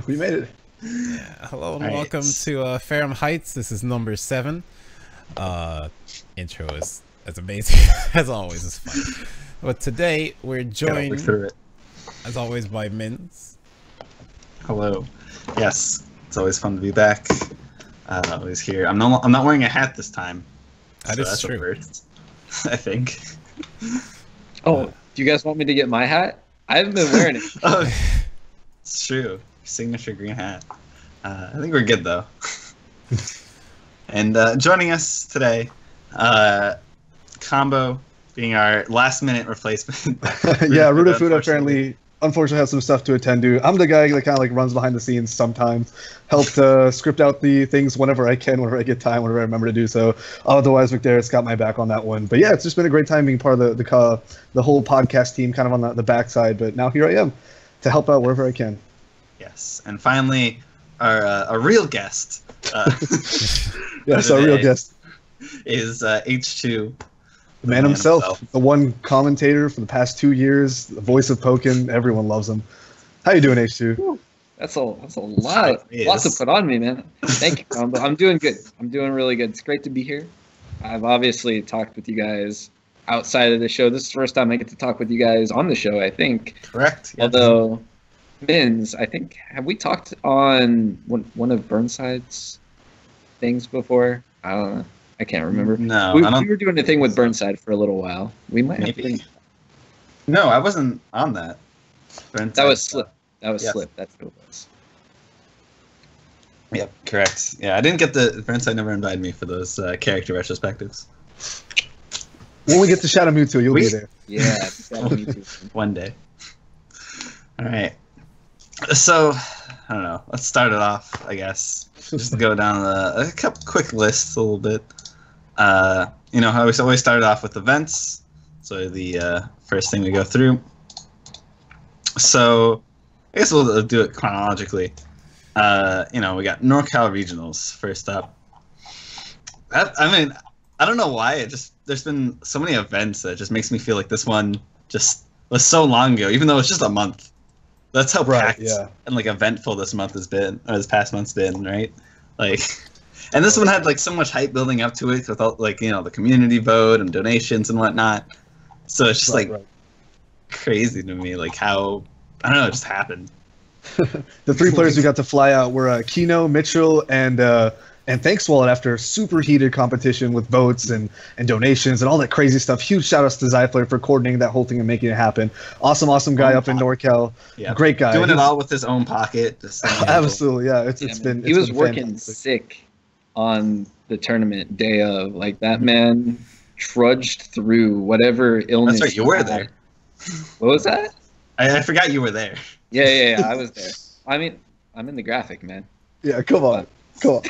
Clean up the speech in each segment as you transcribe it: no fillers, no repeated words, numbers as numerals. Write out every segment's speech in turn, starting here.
We made it. Yeah, hello and All welcome right. to Ferrum Heights. This is number 7. Intro is as amazing as always. It's fun. But today we're Look joined, through it. as always, by Mins. Hello. Yes, it's always fun to be back. Always here. I'm not wearing a hat this time. That so is that's true. A first, I think. Oh, do you guys want me to get my hat? I haven't been wearing it. Oh, it's true. Signature green hat. I think we're good though. And joining us today, Combo being our last-minute replacement. Yeah, Rudafuda apparently, unfortunately, has some stuff to attend to. I'm the guy that kind of like runs behind the scenes sometimes, helped script out the things whenever I can, whenever I get time, whenever I remember to do so. Otherwise, McDareth's got my back on that one. But yeah, it's just been a great time being part of the whole podcast team, kind of on the backside. But now here I am to help out wherever I can. Yes, and finally, our real guest. Yes, our real guest, is H2. the man himself, the one commentator for the past 2 years, the voice of Pokken. Everyone loves him. How you doing, H2? That's a lot to put on me, man. Thank you, Combo. I'm doing good. I'm doing really good. It's great to be here. I've obviously talked with you guys outside of the show. This is the first time I get to talk with you guys on the show, I think. Correct. Yes. Although, Mins, I think, have we talked on one of Burnside's things before? I don't know. I can't remember. No, we I don't. were doing a thing with Burnside for a little while. We might have Maybe. to. No, I wasn't on that. That was Slip. That was Yes. Slip. That's who it was. Yep, correct. Yeah, I didn't get the Burnside never invited me for those character retrospectives. When we get to Shadow Mewtwo, you'll be there. Yeah, me too. One day. All right. So, I don't know. Let's start it off, I guess. Just go down a couple quick lists a little bit. You know how we always started off with events. So the first thing we go through. So I guess we'll do it chronologically. You know, we got NorCal Regionals first up. I mean, I don't know why. There's been so many events that just makes me feel like this one just was so long ago, even though it's just a month. That's how packed and like eventful this month has been, or this past month's been, right? Like, and this one had like so much hype building up to it with all, like, you know, the community vote and donations and whatnot. So it's just crazy to me, like how, I don't know, it just happened. The 3 players who got to fly out were Kino, Mitchell, and Thanks Wallet after super heated competition with votes and donations and all that crazy stuff. Huge shout outs to Zyflare for coordinating that whole thing and making it happen. Awesome guy up in NorCal. Yeah. Great guy. Doing it all with his own pocket. Just absolutely, yeah. He was working sick on the tournament day of. Like, that man trudged through whatever illness. That's right, you were there. What was that? I forgot you were there. Yeah, I was there. I mean, I'm in the graphic, man. Yeah, come on. Can't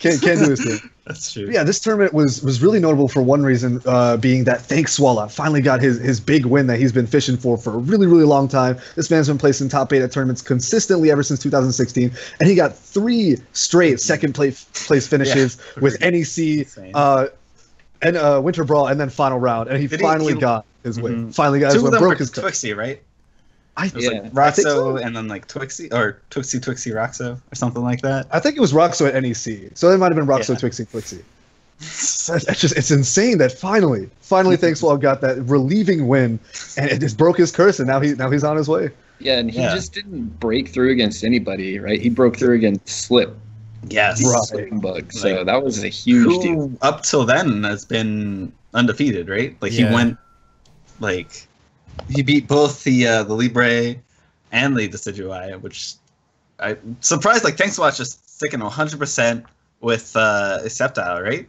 do this thing. That's true. Yeah, this tournament was really notable for one reason, being that Thanks Swalla finally got his big win that he's been fishing for a really long time. This man's been placing top 8 at tournaments consistently ever since 2016, and he got 3 straight second place finishes with NEC and Winter Brawl and then final round, and he finally got his win. Finally got his win. Broke his TPCi, right? It was like Roxo and then like Twixie or Twixie Roxo or something like that. I think it was Roxo at NEC, so it might have been Roxo Twixie. It's insane that finally Thanks Wall got that relieving win, and it just broke his curse, and now he's on his way. Yeah, and he just didn't break through against anybody, right? He broke through against Slip. Yes, Slipping Bug. So like, that was a huge deal. Up till then has been undefeated, right? Like he went like. He beat both the Libre and the Decidueye, which I'm surprised. Like, Thanks Watch just sticking 100% with Sceptile, right?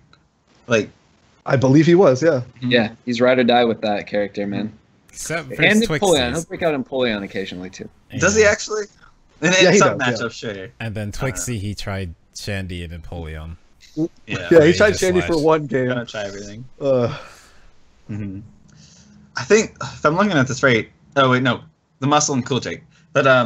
Like, I believe he was, yeah. Yeah, he's ride or die with that character, man. Except for and Empoleon. He'll break out Empoleon occasionally too. Does he actually? In some matchups, sure. And then Twixie, he tried Shandy and Empoleon. Yeah, he tried Shandy for one game. Gonna try everything. I think, if I'm looking at this right, oh wait, no, the Muscle and Cool Jake. But I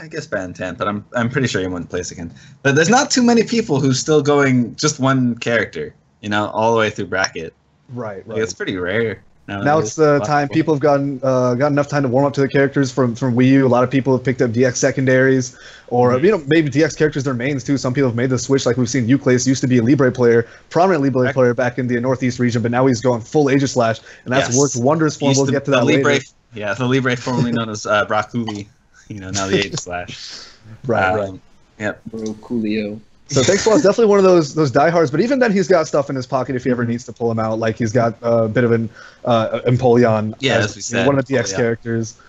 guess Bantan, but I'm pretty sure he wouldn't place again. But there's not too many people who's still going just one character, you know, all the way through bracket. Right. Like, it's pretty rare. Now it's the time. People have gotten enough time to warm up to the characters from Wii U. A lot of people have picked up DX secondaries, or maybe DX characters their mains too. Some people have made the switch, like we've seen. Euclase used to be a Libre player, prominent Libre player back in the Northeast region, but now he's going full Aegislash, and that's worked wonders for him. We'll get to that later. Yeah, the Libre formerly known as Brock Cooley, now the Aegislash. Right. Yep. Bro, Coolio. So Thankswall is definitely one of those diehards, but even then he's got stuff in his pocket if he ever needs to pull him out. Like he's got a bit of an Empoleon, as we said, one of the DX characters,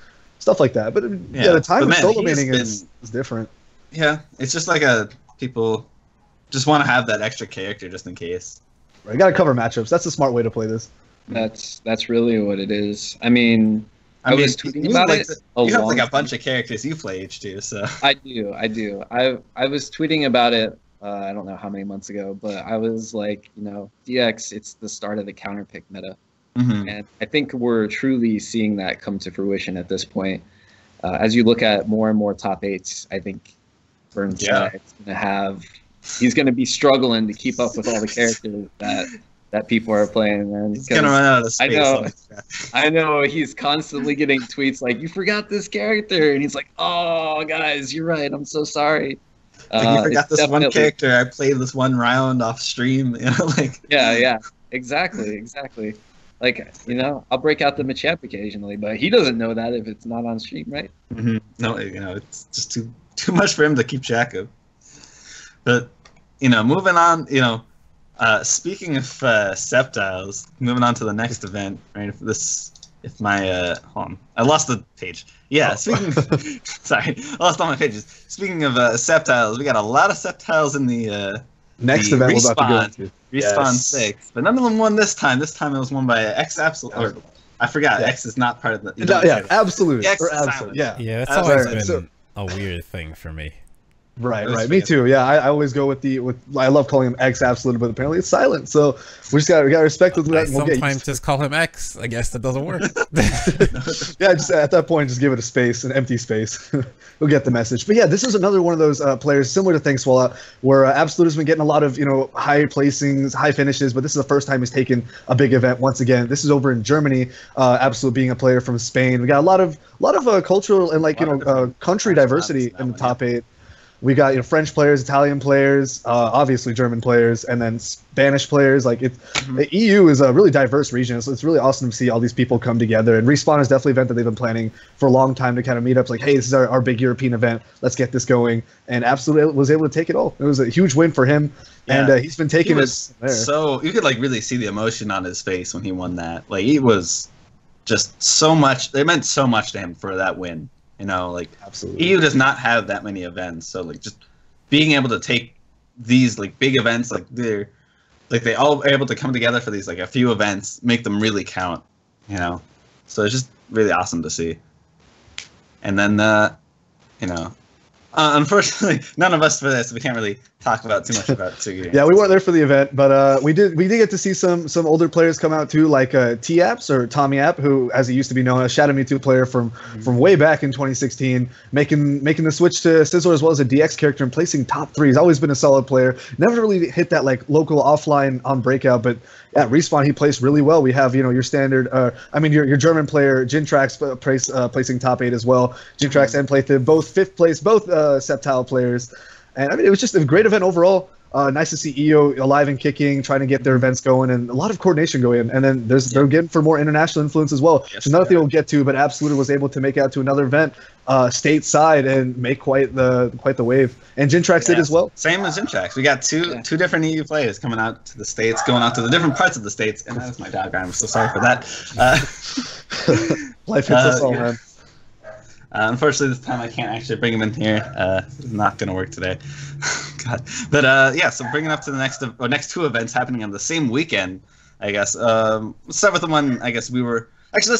stuff like that. But the time of solo maining is different. Yeah, it's just like people just want to have that extra character just in case. Right, got to cover matchups. That's a smart way to play this. That's really what it is. I mean, I was tweeting about it. You have like a bunch of characters you play H2, so I do. I was tweeting about it. I don't know how many months ago, but I was like, DX, it's the start of the counterpick meta. And I think we're truly seeing that come to fruition at this point. As you look at more and more top 8s, I think Burnside's he's going to be struggling to keep up with all the characters that people are playing. And he's going to run out of space. I know he's constantly getting tweets like, you forgot this character. And he's like, oh, guys, you're right. I'm so sorry. You forgot this one character. I played this one round off stream. Yeah, exactly. Like, I'll break out the Machamp occasionally, but he doesn't know that if it's not on stream, right? No, it's just too much for him to keep track of. But moving on, speaking of Sceptiles, moving on to the next event, right? If my hold on, I lost the page. Yeah, sorry, I lost all my pages. Speaking of Sceptiles, we got a lot of Sceptiles in the next event we're about to go to. Respawn 6, but none of them won this time. This time it was won by X Absolute. Or I forgot, X is not part of the. Absolute. X or Absolute. Yeah, it's always been a weird thing for me. Right. Me too. Yeah, I always go with I love calling him X Absolute, but apparently it's silent. So we gotta respect that. I sometimes just call him X. I guess that doesn't work. Yeah, just at that point, just give it a space, an empty space. We'll get the message. But yeah, this is another one of those players similar to Thankswalla, where Absolute has been getting a lot of high placings, high finishes. But this is the first time he's taken a big event once again. This is over in Germany. Absolute being a player from Spain. We got a lot of cultural and country diversity in the top 8. We got French players, Italian players, obviously German players, and then Spanish players. The EU is a really diverse region, so it's really awesome to see all these people come together. And Respawn is definitely an event that they've been planning for a long time to kind of meet up. Like, hey, this is our big European event. Let's get this going. And Absolute was able to take it all. It was a huge win for him, and he's been taking it. So you could really see the emotion on his face when he won that. He was just so much. It meant so much to him for that win. Absolutely. EU does not have that many events, so just being able to take these big events, they all are able to come together for these a few events, make them really count, So it's just really awesome to see. And then unfortunately, none of us for this. We can't really talk about too much about Tsugi. Yeah, we weren't there for the event, but we did get to see some older players come out too, like T-Apps or Tommy App, who, as he used to be known, a Shadow Mewtwo player from way back in 2016, making the switch to Sizzler as well as a DX character and placing top 3. He's always been a solid player. Never really hit that local offline on breakout, but at Respawn he placed really well. We have your standard, your German player Jintrax placing top 8 as well. Jintrax and Playthib, both 5th place, both Sceptile players. And it was just a great event overall. Nice to see EO alive and kicking, trying to get their events going, and a lot of coordination going. And then they're getting for more international influence as well. Yes, another thing we'll get to, but Absolute was able to make it out to another event stateside and make quite the wave. And Jintrax did as well. Same as Jintrax. We got two different EU players coming out to the States, going out to the different parts of the States. And that was my dog. I'm so sorry for that. Life hits us all, man. Unfortunately, this time I can't actually bring him in here. It's not going to work today. God. But so bringing up to the next 2 events happening on the same weekend, I guess. Let's start with the one let's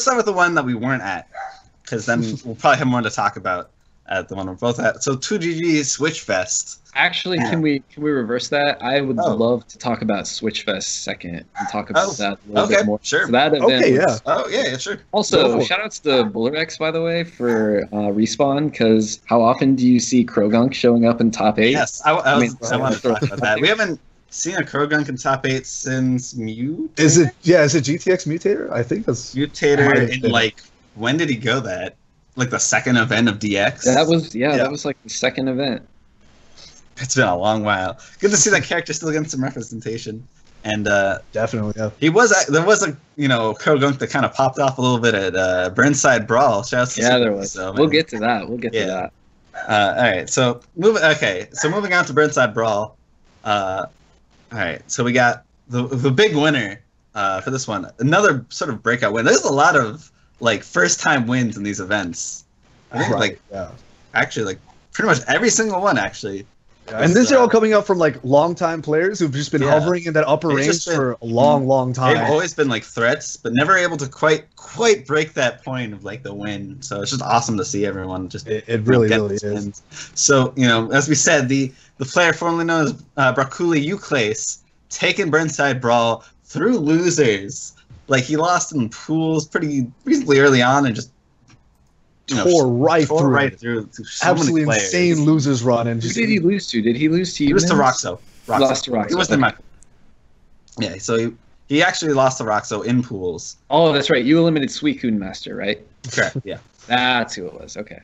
start with the one that we weren't at, because then we'll probably have more to talk about at the one we're both at. So 2GG Switchfest. Actually, can we reverse that? I would love to talk about Switchfest second and talk about that a little bit more. Sure. So that event sure. Also, shoutouts to Bullerex, by the way, for Respawn, because how often do you see Krogunk showing up in top 8? Yes, I want to talk about that. We haven't seen a Krogan in top 8 since Mutator? Is it GTX Mutator? I think that's Mutator in like, when did he go that? Like the second event of DX? That was like the second event. It's been a long while. Good to see that character still getting some representation. And definitely, yeah. There was a Krogunk that kind of popped off a little bit at Burnside Brawl. Shouts to there was. So, we'll get to that. We'll get to that. All right, so moving on to Burnside Brawl. All right, so we got the big winner for this one. Another sort of breakout win. There's a lot of like first time wins in these events. I think actually like pretty much every single one actually. And these are all coming up from like long-time players who've just been hovering in that upper range for a long time. They've always been like threats, but never able to quite break that point of like the win. So it's just awesome to see everyone just. It really is. So as we said, the player formerly known as Braculi Euclase taken Burnside Brawl through losers. Like he lost in pools pretty reasonably early on and just. Tore right through so absolutely insane losers run. And who did he lose to? Did he lose to? He was to Roxo. Lost to Roxo. He was to Michael. Yeah, so he actually lost to Roxo in pools. Oh, that's right. You eliminated Suicune Master, right? Correct. Yeah. That's who it was. Okay.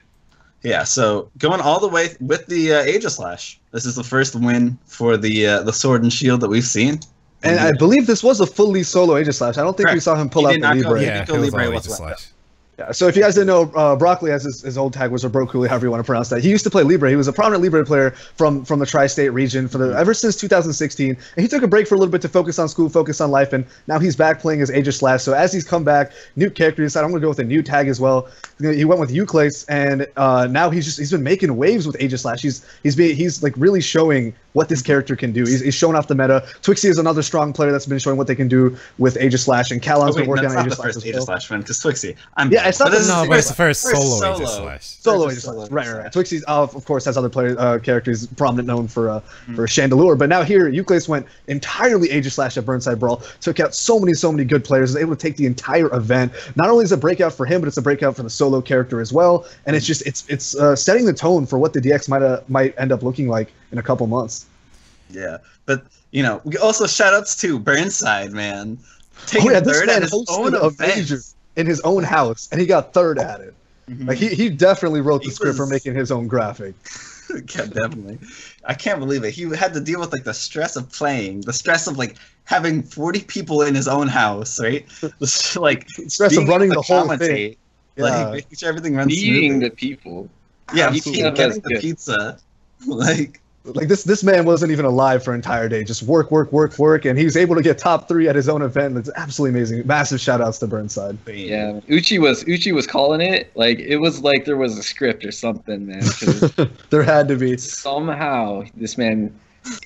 Yeah. So going all the way with the Aegislash. This is the first win for the Sword and Shield that we've seen. And I believe this was a fully solo Aegislash. I don't think we saw him pull out the Libre. Yeah, it was all Aegislash. Yeah, so if you guys didn't know, Broccoli, as his old tag was, or Broculi, however you want to pronounce that, he used to play Libre. He was a prominent Libre player from the tri-state region ever since 2016. And he took a break for a little bit to focus on school, focus on life, and now he's back playing as Aegislash. So as he's come back, new character, he decided I'm going to go with a new tag as well. He went with Euclase, and now he's been making waves with Aegislash. He's like really showing what this character can do. He's showing off the meta. Twixie is another strong player that's been showing what they can do with Aegislash, and Calon's been working on Aegislash as well. Aegislash win, because Twixie. It's not it's the first solo Aegislash. Solo Aegislash, right. Twixie, of course, has other characters prominent known for Chandelure, but now here, Euclase went entirely Aegislash at Burnside Brawl, took out so many good players, was able to take the entire event. Not only is it a breakout for him, but it's a breakout for the solo character as well, and it's setting the tone for what the DX might end up looking like in a couple months. Yeah, but we also shoutouts to Burnside, man. Taking third at his own event. In his own house, and he got third at it. Like he definitely wrote the script for making his own graphic. Yeah, definitely. I can't believe it. He had to deal with like the stress of playing, the stress of like having 40 people in his own house, right? The stress of running the whole thing. Like making sure everything runs eating the people. Yeah, getting the pizza. Like this man wasn't even alive for an entire day. Just work, and he was able to get top 3 at his own event. It's absolutely amazing. Massive shout outs to Burnside. Yeah, Uchi was calling it. Like it was like there was a script or something, man. There had to be. Somehow this man,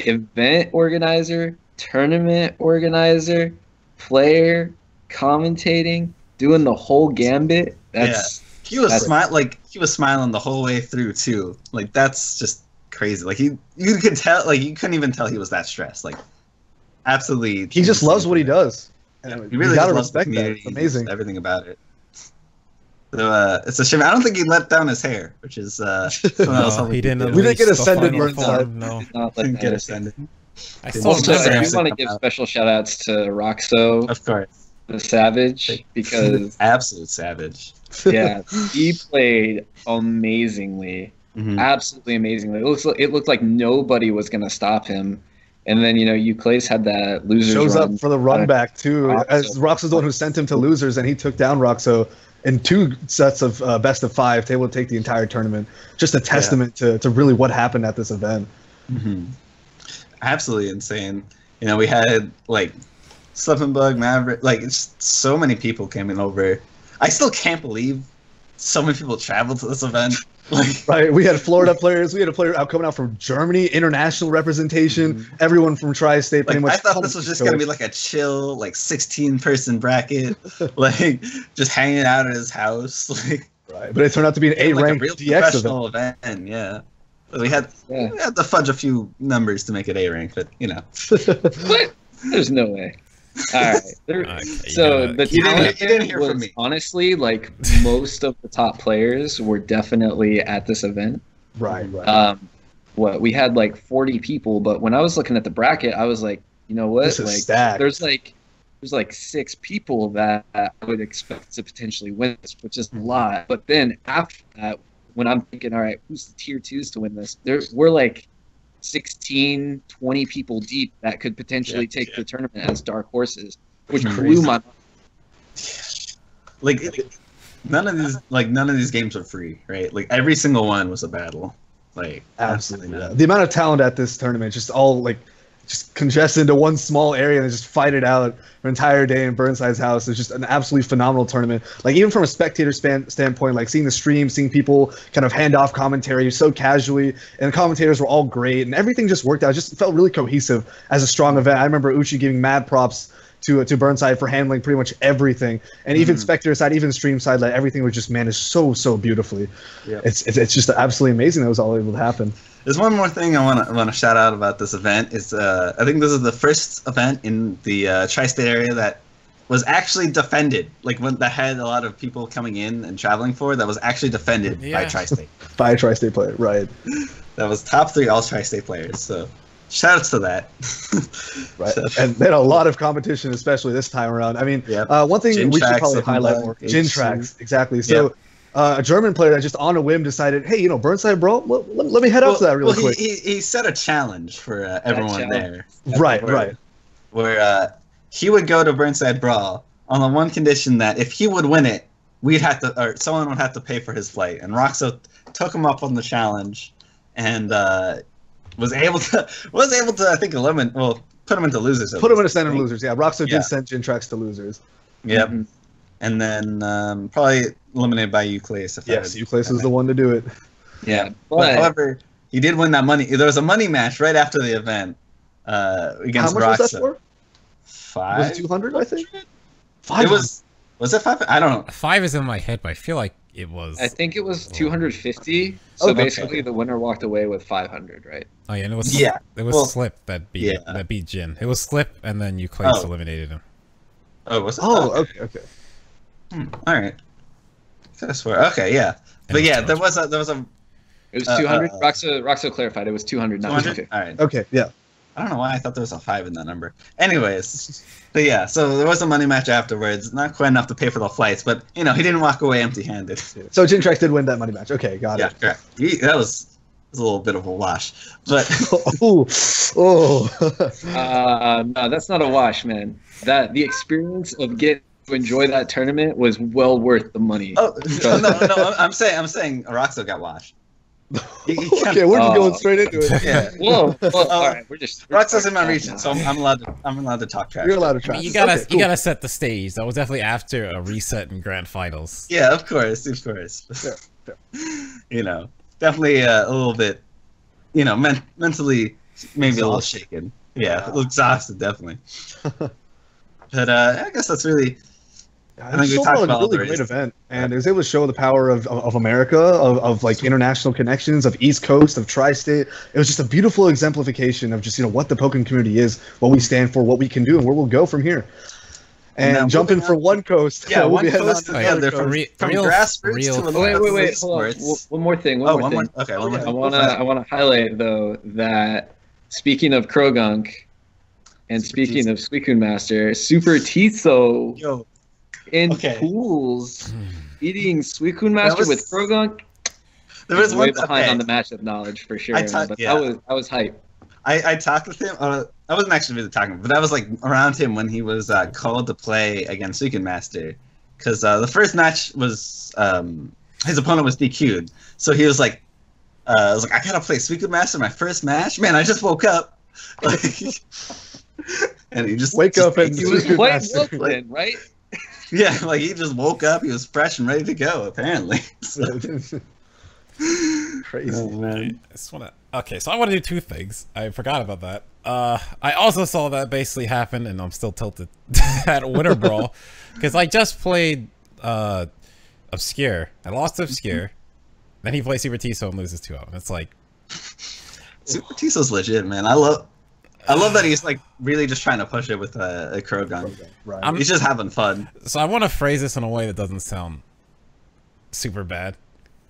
event organizer, tournament organizer, player, commentating, doing the whole gambit. He was smiling the whole way through too. Like that's just crazy. Like you could tell, like you couldn't even tell he was that stressed. Like absolutely, he just loves what he does. Yeah, he really gotta respect that. It's amazing, everything about it. So it's a shame. I don't think he let down his hair, which is he didn't. We didn't get ascended. No, didn't get ascended. I do want to give special shout outs to Roxo, of course, the Savage, because absolute savage. Yeah, he played amazingly. Absolutely amazingly. It looked like nobody was going to stop him. And then, Euclase had that losers shows run. up for the run back, too. As Roxo's the one who sent him to losers, and he took down Roxo in 2 sets of best of 5 to able to take the entire tournament. Just a testament to really what happened at this event. Absolutely insane. We had, like, Slippenbug, Maverick, like, it's so many people coming over. I still can't believe so many people traveled to this event. Right, we had Florida players. We had a player coming out from Germany, international representation. Everyone from Tri-State, pretty much. I thought this was just gonna be like a chill, like 16-person bracket, like just hanging out at his house. Right, but it turned out to be an A-ranked real DX professional event. Yeah, we had to fudge a few numbers to make it A-ranked, but What? There's no way. All right. So the talent was honestly like most of the top players were definitely at this event. Right. we had like 40 people, but when I was looking at the bracket, I was like, you know what? This is like stacked. there's like 6 people that I would expect to potentially win this, which is a lot. But then after that, when I'm thinking, all right, who's the tier 2s to win this? We're like 16, 20 people deep that could potentially take the tournament as dark horses, which blew my mind. Like none of these games are free, right? Like every single one was a battle. Like absolutely not. The amount of talent at this tournament, just all like just congested into one small area and just fight it out an entire day in Burnside's house. It's just an absolutely phenomenal tournament. Like even from a spectator standpoint, like seeing the stream, seeing people kind of hand off commentary so casually, and the commentators were all great, and everything just worked out. It just felt really cohesive as a strong event. I remember Uchi giving mad props to Burnside for handling pretty much everything, and even spectator side, even stream side, like everything was just managed so beautifully. Yeah, it's just absolutely amazing that it was all able to happen. There's one more thing I want to shout out about this event. Is I think this is the first event in the tri-state area that was actually defended, like one that had a lot of people coming in and traveling for, that was actually defended by tri-state. By a tri-state player, right. That was top 3 all tri-state players, so shout-outs to that. Right, and they had a lot of competition, especially this time around. I mean, one thing Gin we should tracks, probably highlight more, Gin tracks, exactly. So a German player that just on a whim decided, hey, Burnside Brawl, let me head up to that really quick. He set a challenge for everyone there. Right. Where he would go to Burnside Brawl on the one condition that if he would win it, someone would have to pay for his flight. And Roxo took him up on the challenge, and was able to I think put him into losers. Put him into standard losers. Yeah, Roxo did send Gin tracks to losers. Yep. Mm-hmm. And then probably eliminated by Euclase. Yes, Euclase is the one to do it. Yeah, but however, he did win that money. There was a money match right after the event against Roxo. How much was that for? 5. Was it 200? I think. 5. Was it 5? I don't know. 5 is in my head, but I feel like it was. I think it was 250. So basically, the winner walked away with 500, right? Oh yeah, and it was Slip that beat Jin. It was Slip, and then Euclase eliminated him. Oh, was it? Oh, okay. All right. I swear. Okay, yeah. But yeah, there was a. It was 200. Roxo clarified it was 200, not 250. All right. Okay, yeah. I don't know why I thought there was a 5 in that number. Anyways, but yeah, so there was a money match afterwards. Not quite enough to pay for the flights, but he didn't walk away empty-handed. So Gin tracks did win that money match. Okay, got it. Yeah, correct. That was a little bit of a wash, but no, that's not a wash, man. The experience of getting to enjoy that tournament was well worth the money. Oh no, I'm saying Roxo got washed. Okay, we're just going straight into it. Yeah. Whoa. All right, we're Roxo's in my region, so I'm allowed to talk trash. You're allowed to trash. You gotta set the stage. That was definitely after a reset in grand finals. Yeah, of course. Fair. Definitely a little bit, mentally maybe a little shaken. Yeah, exhausted, definitely. But I guess that's really. I think we talked about a really great event, and it was able to show the power of America, of like international connections, of East Coast, of Tri-State. It was just a beautiful exemplification of just what the Pokken community is, what we stand for, what we can do, and where we'll go from here. And jumping from one coast, one coast to the other, from grassroots to wait, hold on. One more thing. One more thing. Okay, one more thing. I want to highlight though that speaking of Krogunk, and speaking of Suicune Master, Super Tiso. In pools, eating Suicune Master with Krogunk. There was way behind on the matchup knowledge for sure. I was hype. I talked with him. I wasn't actually really talking, but I was like around him when he was called to play against Suicune Master, because the first match was his opponent was DQ'd, so he was like, I was like, I gotta play Suicune Master my first match. Man, I just woke up, and he just wake up and he was quite well, right? Yeah, like he just woke up. He was fresh and ready to go. Apparently, crazy. Oh, man. So I want to do 2 things. I forgot about that. I also saw that basically happen, and I'm still tilted at Winter Brawl because I just played Obscure. I lost to Obscure. Then he plays Super Tiso and loses 2-0. And it's like Super Tiso's legit, man. I love that he's like really just trying to push it with a Krogunk. Right. He's just having fun. So I want to phrase this in a way that doesn't sound super bad.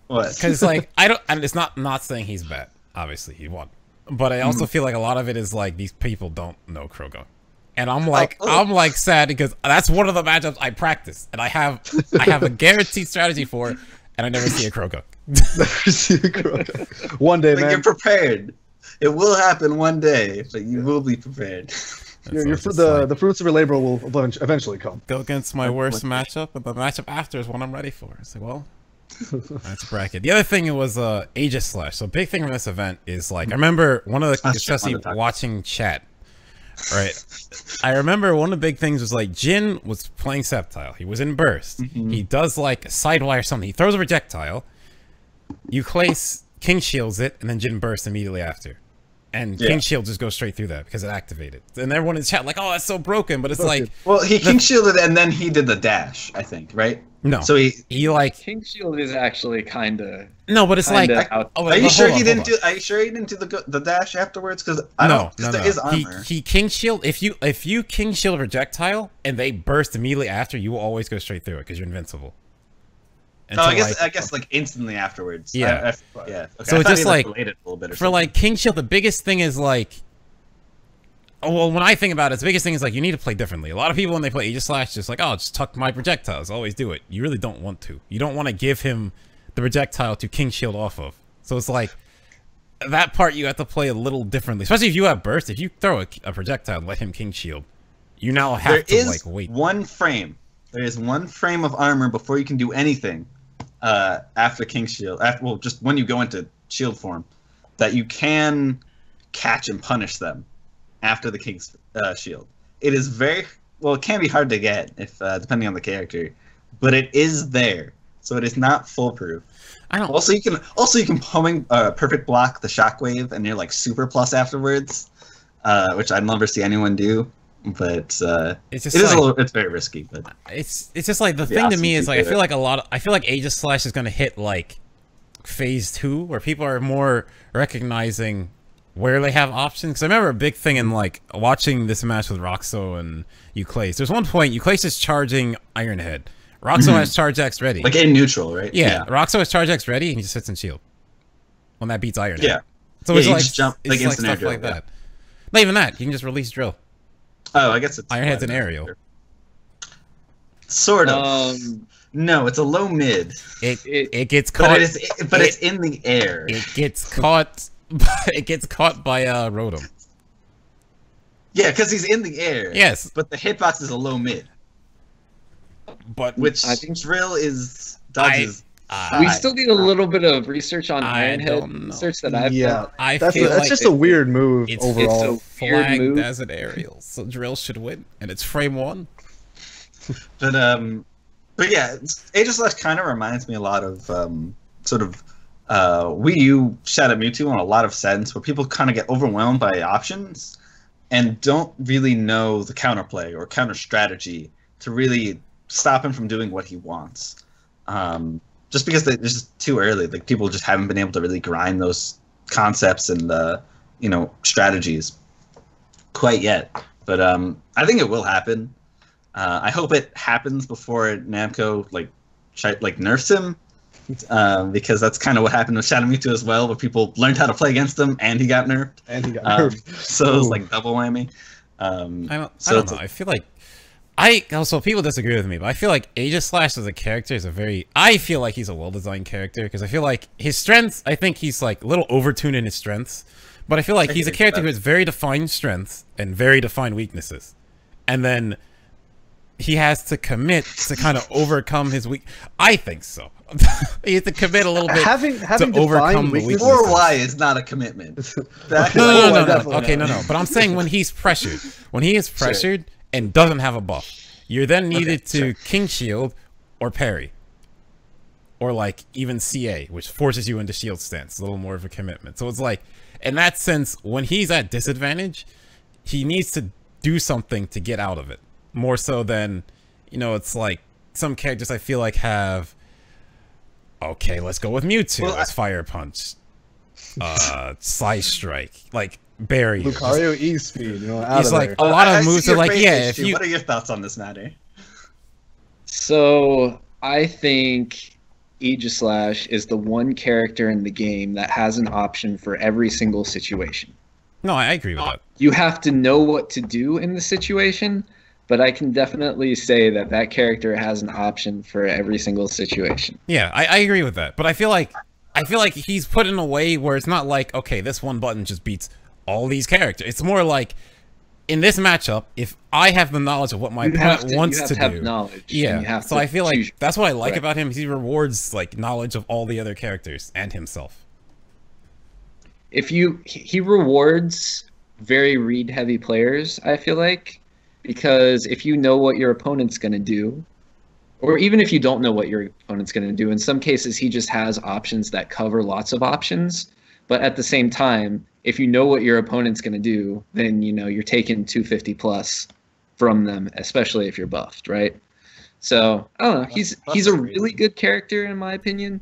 What? Because like it's not saying he's bad. obviously he won. But I also feel like a lot of it is like these people don't know Krogan. And I'm like sad because that's one of the matchups I practice and I have a guaranteed strategy for it, and I never see a Krogan. Never see a Krogan. One day, man. You're prepared. It will happen one day, but you will be prepared. The fruits of your labor will eventually come. Go against my worst matchup, but the matchup after is one I'm ready for. It's like, well, that's a bracket. The other thing was Aegis Slash. So big thing from this event is like I remember one of the especially watching chat. Right, I remember one of the big things was like Jin was playing Sceptile. He was in burst. He does like a sidewire or something. He throws a projectile. You place King Shields it, and then Jin bursts immediately after. And King Shield just goes straight through that because it activated. And everyone in chat like, oh, that's so broken. But it's like, well, he King Shielded and then he did the dash, I think, right? No. So he like King Shield is actually kind of no, but it's like. Are you sure he didn't do? Are you sure he didn't do the dash afterwards? Because there is armor. He King Shield. If you King Shield projectile and they burst immediately after, you will always go straight through it because you're invincible. No, I guess like instantly afterwards. Yeah, yeah. Okay. So it's just like a little bit or for something. like King Shield, the biggest thing is like. Oh, well, when I think about it, the biggest thing is like you need to play differently. A lot of people when they play Aegis Slash, just like, oh, just tuck my projectiles. Always do it. You really don't want to. You don't want to give him the projectile to King Shield off of. So it's like that part you have to play a little differently. Especially if you have burst. If you throw a projectile and let him King Shield, you now have to like wait. One frame. There is one frame of armor before you can do anything after King Shield. Well, just when you go into shield form, that you can catch and punish them. After the King's Shield. It is very well, it can be hard to get if depending on the character, but it is there. So it is not foolproof. Also you can perfect block the shockwave and you're like super plus afterwards, which I'd never see anyone do. But it's very risky, but it's just like the thing to me is like I feel like Aegis Slash is gonna hit like phase 2 where people are more recognizing where they have options. Because I remember a big thing in like watching this match with Roxo and Euclase. There's one point Euclase is charging Ironhead. Roxo has Charge X ready. Like in neutral, right? Yeah. Roxo has Charge X ready and he just sits in shield. When that beats Ironhead. Yeah. So it's like just jump like instant stuff drill, like that. Not even that. You can just release drill. Oh, I guess it's Ironhead's an aerial. Sort of. No, it's a low mid. It gets caught. But it's in the air. It gets caught. It gets caught by Rotom. Yeah, because he's in the air. Yes. But the hitbox is a low mid. But which I think drill is dodges. We still need a little bit of research on Ironhead. Research that I've done. That's just a weird move overall. It's flagged as an aerial, so drill should win, and it's frame 1. But yeah, Aegis Slash kind of reminds me a lot of sort of Wii U Shadow Mewtwo in a lot of sense, where people kind of get overwhelmed by options and don't really know the counterplay or counter strategy to really stop him from doing what he wants. Just because it's just too early, like people just haven't been able to really grind those concepts and strategies quite yet. But I think it will happen. I hope it happens before Namco like nerfs him. Because that's kind of what happened with Shadow Mewtwo as well, where people learned how to play against him and he got nerfed. So it was like double whammy. I don't know. I feel like also people disagree with me, but I feel like Aegis Slash as a character is I feel like he's a well-designed character because I feel like his strengths, I think he's like a little overtuned in his strengths, but I feel like he's a character who has very defined strengths and very defined weaknesses, and then he has to commit to kind of overcome his weak. I think so. He has to commit a little bit having to overcome the weaknesses. 4Y is not a commitment. No. Okay, no. But I'm saying when he's pressured, and doesn't have a buff, you're then needed to King Shield or parry, or like even CA, which forces you into shield stance. A little more of a commitment. So it's like, in that sense, when he's at disadvantage, he needs to do something to get out of it. More so than, it's like some characters I feel like have. Okay, let's go with Mewtwo. Let's Fire Punch, Slice Strike, like barrier. Lucario E-Speed, he's like a lot of moves are like, if you. What are your thoughts on this matter? So I think Aegislash is the one character in the game that has an option for every single situation. No, I agree with that. You have to know what to do in the situation, but I can definitely say that that character has an option for every single situation. Yeah, I agree with that. But I feel like he's put in a way where it's not like, okay, this one button just beats all these characters. It's more like, in this matchup, if I have the knowledge of what my opponent wants to do, knowledge, yeah. So I feel like that's what I like about him. He rewards like knowledge of all the other characters and himself. He rewards very read-heavy players, I feel like, because if you know what your opponent's going to do, or even if you don't know what your opponent's going to do, in some cases he just has options that cover lots of options. But at the same time, if you know what your opponent's going to do, then you're taking 250 plus from them, especially if you're buffed, right? So I don't know. He's a really good character in my opinion.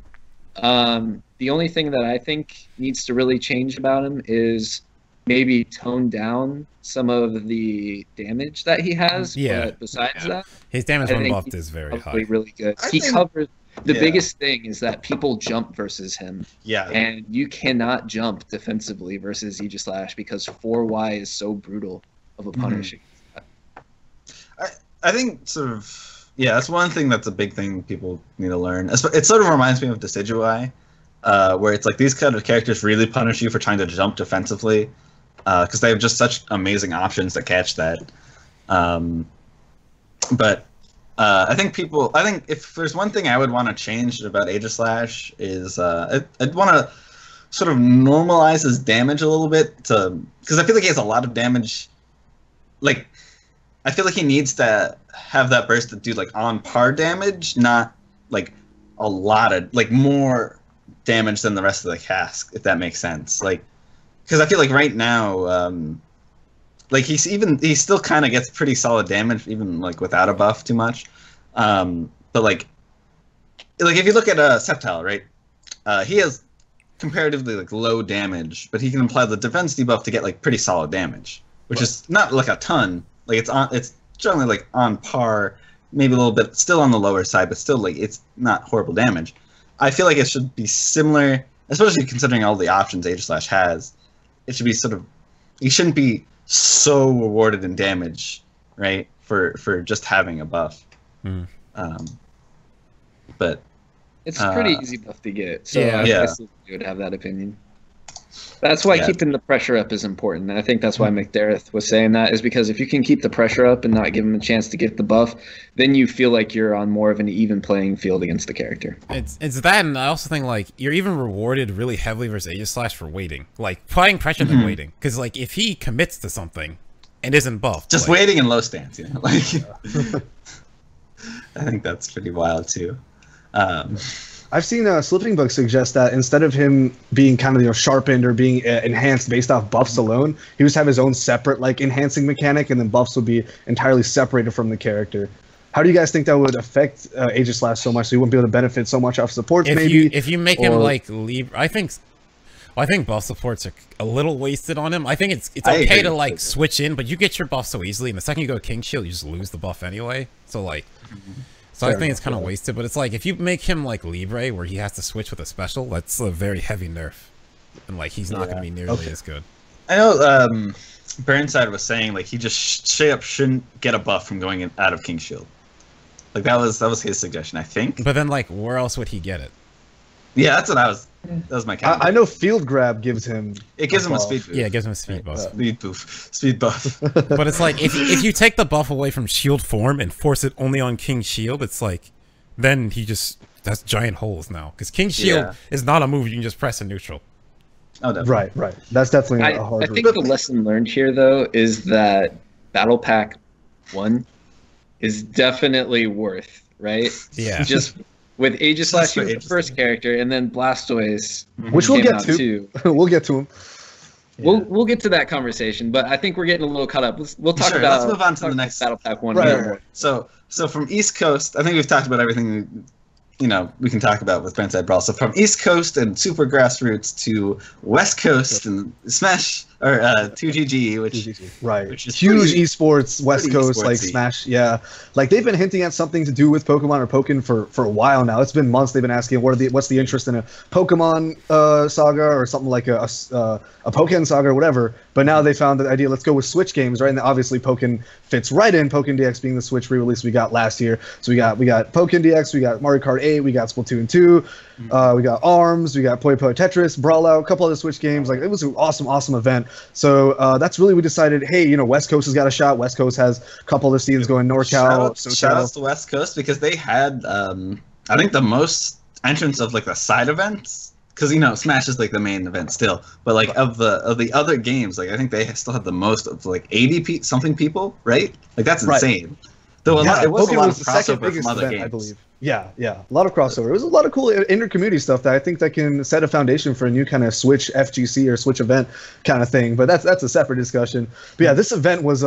The only thing that I think needs to really change about him is maybe tone down some of the damage that he has. Yeah. But besides that, his damage when buffed is very high. Really good. He covers. The biggest thing is that people jump versus him. Yeah. And you cannot jump defensively versus Aegislash because 4Y is so brutal of a punish. I think sort of, that's one thing that's a big thing people need to learn. It sort of reminds me of Decidueye, where it's like these kind of characters really punish you for trying to jump defensively because they have just such amazing options to catch that. But I think if there's one thing I would want to change about Aegislash is I'd want to sort of normalize his damage a little bit because I feel like he has a lot of damage. Like, I feel like he needs to have that burst to do like on par damage, not like a lot of like more damage than the rest of the cask, if that makes sense. Like, because I feel like right now, like he still kind of gets pretty solid damage even like without a buff too much. But like if you look at Sceptile, right, he has comparatively like low damage, but he can apply the defense debuff to get like pretty solid damage, which is not like a ton. Like it's generally like on par, maybe a little bit still on the lower side, but still like it's not horrible damage. I feel like it should be similar, especially considering all the options Aegislash has. It should be sort of, he shouldn't be so rewarded in damage, right? For just having a buff. Mm. But it's a pretty easy buff to get. So yeah. I guess you would have that opinion. That's why keeping the pressure up is important. And I think that's why McDareth was saying that, is because if you can keep the pressure up and not give him a chance to get the buff, then you feel like you're on more of an even playing field against the character. It's that, and I also think like you're even rewarded really heavily versus Aegislash for waiting, like applying pressure than waiting. Because like if he commits to something and isn't buffed, just like, waiting in low stance, like I think that's pretty wild too. I've seen Slipping Bug suggest that instead of him being kind of sharpened or being enhanced based off buffs alone, he would have his own separate like enhancing mechanic, and then buffs would be entirely separated from the character. How do you guys think that would affect Aegislash so much so he wouldn't be able to benefit so much off supports? If you make him like leave, I think buff supports are a little wasted on him. I think it's okay to like switch in, but you get your buff so easily, and the second you go King Shield, you just lose the buff anyway. So like. So I think it's kind of wasted, but it's like if you make him like Libre, where he has to switch with a special, that's a very heavy nerf, and like he's not going to be nearly as good. I know Burnside was saying like he just straight up shouldn't get a buff from going out of King Shield. Like that was his suggestion, I think. But then like where else would he get it? Yeah, that's what that was my comment. I know Field Grab gives him. It gives him a speed boost. Yeah, it gives him a speed buff. Speed buff. But it's like if you take the buff away from Shield form and force it only on King Shield, it's like then that's giant holes now, because King Shield is not a move you can just press in neutral. Oh, definitely. Right. That's definitely a hard. I think the lesson learned here though is that Battle Pack 1 is definitely worth, right? Yeah. Just with Aegislash, he was the first character, and then Blastoise, which we'll get to. We'll get to him. Yeah. We'll get to that conversation, but I think we're getting a little caught up. We'll talk about. Let's move on to the next Battle Pack 1. Right. So from East Coast, I think we've talked about everything we can talk about with Burnside Brawl. So from East Coast and super grassroots to West Coast and Smash or 2GG, which 2GG, right? Which is huge esports, West Coast, like esportsy. Smash. Yeah, like they've been hinting at something to do with Pokemon or Pokken for a while now. It's been months. They've been asking what's the interest in a Pokemon saga or something like a Pokken saga or whatever. But now they found the idea. Let's go with Switch games, right? And obviously Pokken fits right in. Pokken DX being the Switch re-release we got last year. So we got Pokken DX, we got Mario Kart 8, we got Splatoon 2, we got ARMS, we got Puyo Puyo Tetris, Brawl Out, a couple other Switch games. Like it was an awesome event. So that's really we decided. Hey, you know, West Coast has got a shot. West Coast has a couple of scenes going. NorCal. Shout outs to West Coast because they had I think the most entrance of like the side events. Because, you know, Smash is like the main event still, but like of the other games, like I think they still had the most of like 80 something people, right? Like that's insane. Though it was Pokken a lot was of the second crossover biggest from other event, games. I believe. Yeah, a lot of crossover. It was a lot of cool inter-community stuff that I think that can set a foundation for a new kind of Switch FGC or Switch event kind of thing. But that's a separate discussion. But yeah, this event was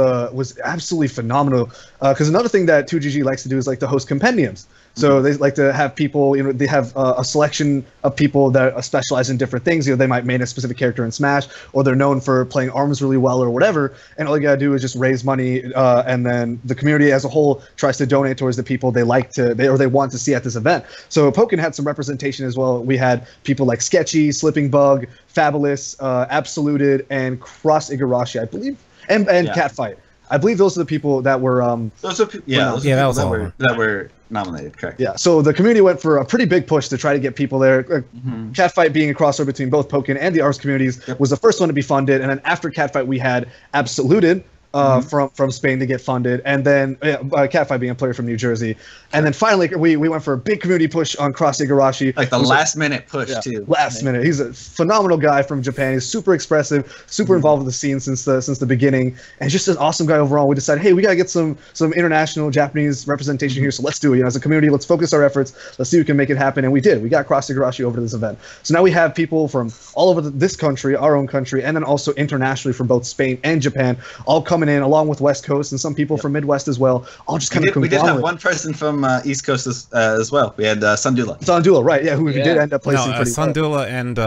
absolutely phenomenal. Because another thing that 2GG likes to do is like to host compendiums. So they like to have people, you know, they have a selection of people that specialize in different things. You know, they might main a specific character in Smash, or they're known for playing ARMS really well or whatever. And all you gotta do is just raise money, and then the community as a whole tries to donate towards the people they want to see at this event. So Pokken had some representation as well. We had people like Sketchy, Slipping Bug, Fabulous, Absoluted, and Cross Igarashi, I believe, and Catfight. I believe those are the people that were that were nominated, correct? Yeah, so the community went for a pretty big push to try to get people there. Catfight being a crossover between both Pokken and the ARMS communities was the first one to be funded, and then after Catfight we had Absoluted from Spain to get funded, and then Catfight being a player from New Jersey, and then finally we went for a big community push on Cross Igarashi. Like the last minute push too. Last minute. He's a phenomenal guy from Japan. He's super expressive, super involved with the scene since the beginning, and just an awesome guy overall. We decided, hey, we gotta get some international Japanese representation here, so let's do it. You know, as a community, let's focus our efforts. Let's see who can make it happen, and we did. We got Cross Igarashi over to this event. So now we have people from all over this country, our own country, and then also internationally from both Spain and Japan, all coming in along with West Coast and some people from Midwest as well. All just kind of we did have one person from East Coast as well. We had Sundula. Sundula, right? Yeah, who did end up placing pretty well. Sundula and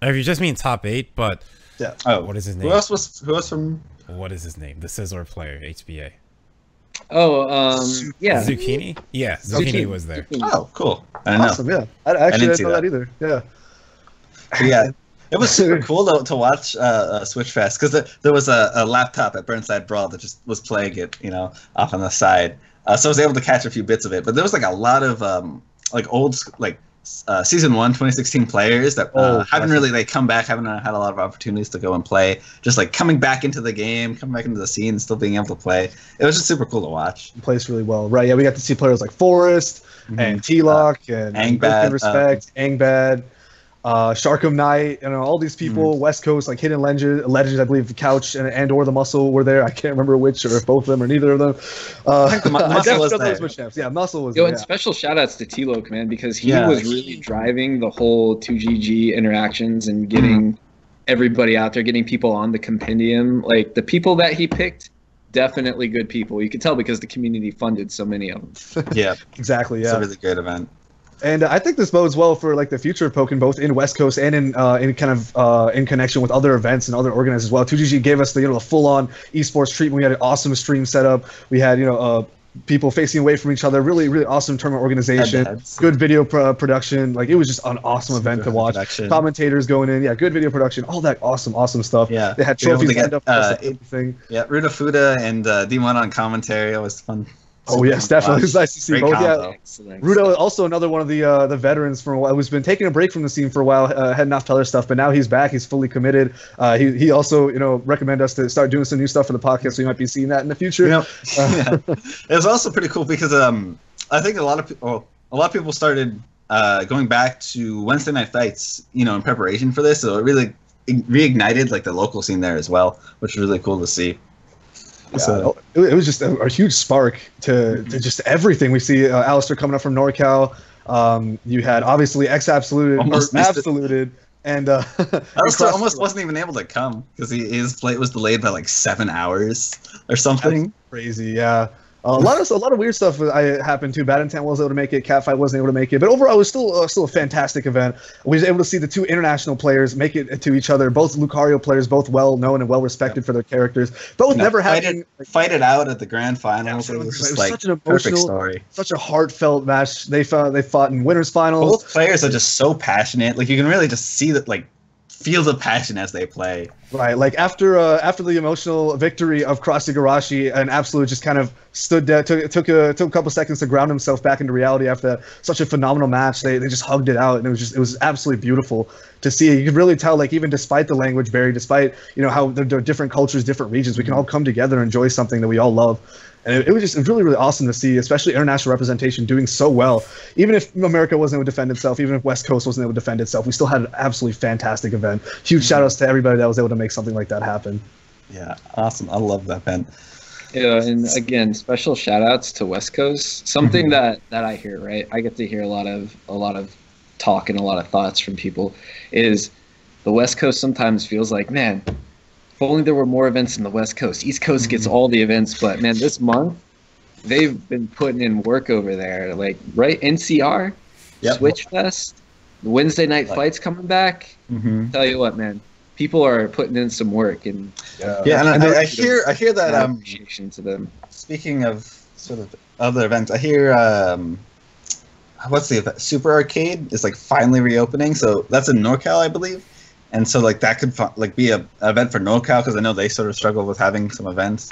if you just mean top 8, but what is his name? Who else was from? What is his name? The Scissor player, HBA. Zucchini. Yeah, Zucchini was there. Oh, cool. I know. Awesome. Yeah, I actually didn't know that either. Yeah. It was super cool to watch Switchfest because there was a laptop at Burnside Brawl that just was playing it, you know, off on the side. So I was able to catch a few bits of it. But there was like a lot of season 1 2016 players that haven't really come back, haven't had a lot of opportunities to go and play. Just like coming back into the game, coming back into the scene, and still being able to play. It was just super cool to watch. He plays really well, right? Yeah, we got to see players like Forrest and T-Lock and Angbad, Respect, Angbad. Sharkum Knight, you know, all these people, West Coast, like Hidden Legends, I believe Couch and or the Muscle were there. I can't remember which, or if both of them or neither of them. I think the Muscle was there. Yeah, Muscle was there. And special shout outs to T-Loc, man, because he was really driving the whole 2GG interactions and getting everybody out there, getting people on the compendium. Like, the people that he picked, definitely good people. You could tell because the community funded so many of them. Yeah, exactly. Yeah, it's a really great event. And I think this bodes well for like the future of Pokken, both in West Coast and in connection with other events and other organizers as well. 2GG gave us the full-on esports treatment. We had an awesome stream setup. We had people facing away from each other. Really, really awesome tournament organization. Good video production. Like, it was just an awesome event to watch. Commentators going in. Yeah, good video production. All that awesome stuff. Yeah, they had trophies lined up. Everything. Yeah, Ruda Fuda and D1 on commentary. It was fun. Oh yes, definitely. It was nice to see both. Combo. Yeah, Rudo, also another one of the veterans from a while, who's been taking a break from the scene for a while, heading off to other stuff, but now he's back. He's fully committed. He also recommended us to start doing some new stuff for the podcast, so you might be seeing that in the future. It was also pretty cool because I think a lot of people started going back to Wednesday night fights, in preparation for this. So it really reignited like the local scene there as well, which was really cool to see. So it was just a huge spark to just everything. We see Alistair coming up from NorCal. You had obviously Absoluted, and Alistair almost wasn't even able to come because his flight was delayed by like 7 hours or something. That's crazy, yeah. A lot of weird stuff happened too. Bad Intent wasn't able to make it. Catfight wasn't able to make it. But overall, it was still a fantastic event. We were able to see the two international players make it to each other. Both Lucario players, both well known and well respected for their characters. Both never having fight it out at the grand finals. It was just like such an perfect story. Such a heartfelt match. They fought in winners finals. Both players are just so passionate. Like you can really just see that, like, feel the passion as they play. Right, like after the emotional victory of Cross Igarashi, an Absolute just kind of stood there, took a couple seconds to ground himself back into reality after such a phenomenal match. They just hugged it out, and it was absolutely beautiful to see. You could really tell, like, even despite the language barrier, despite how there are different cultures, different regions, we can all come together and enjoy something that we all love. And it was really, really awesome to see, especially international representation doing so well. Even if America wasn't able to defend itself, even if West Coast wasn't able to defend itself, we still had an absolutely fantastic event. Huge shout outs to everybody that was able to make something like that happen. Yeah, awesome. I love that event. Yeah, and again, special shout outs to West Coast. Something that I hear, right? I get to hear a lot of talk and a lot of thoughts from people is the West Coast sometimes feels like, man, if only there were more events in the West Coast. East Coast gets all the events, but man, this month they've been putting in work over there. Like, right, NCR, Switchfest, the Wednesday night fights coming back. Tell you what, man, people are putting in some work, and and I hear that appreciation to them. Speaking of sort of other events, I hear what's the event? Super Arcade is like finally reopening, so that's in NorCal, I believe. And so, like, that could be a event for NorCal, because I know they sort of struggle with having some events.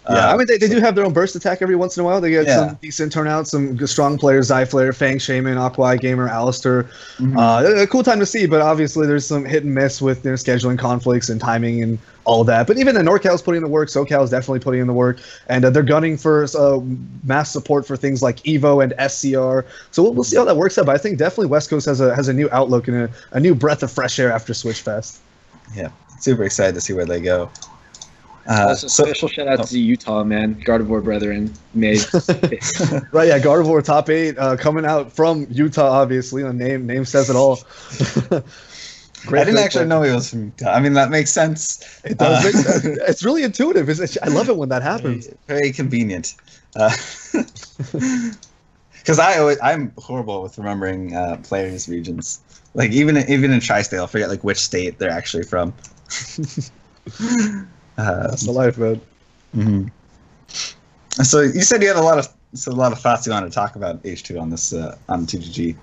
Yeah, I mean, they do have their own burst attack every once in a while. They get some decent turnout, some strong players, Zyflare, Fang Shaman, Aqua Gamer, Alistair. A cool time to see, but obviously there's some hit and miss with scheduling conflicts and timing and all that. But even NorCal's putting in the work, SoCal's definitely putting in the work, and they're gunning for mass support for things like EVO and SCR. So we'll see how that works out, but I think definitely West Coast has a new outlook and a new breath of fresh air after Switchfest. Yeah, super excited to see where they go. Also, special shout out to Utah, man. Gardevoir brethren made. Right, yeah, Gardevoir top 8 coming out from Utah, obviously. The name says it all. I didn't actually know he was from Utah. I mean, that makes sense. It does make sense. It's really intuitive. I love it when that happens. Very convenient. Because I'm horrible with remembering players' regions. Like, even in Tri-State, I'll forget, like, which state they're actually from. That's the life, man. So you said you had a lot of thoughts you wanted to talk about H2 on this on 2GG.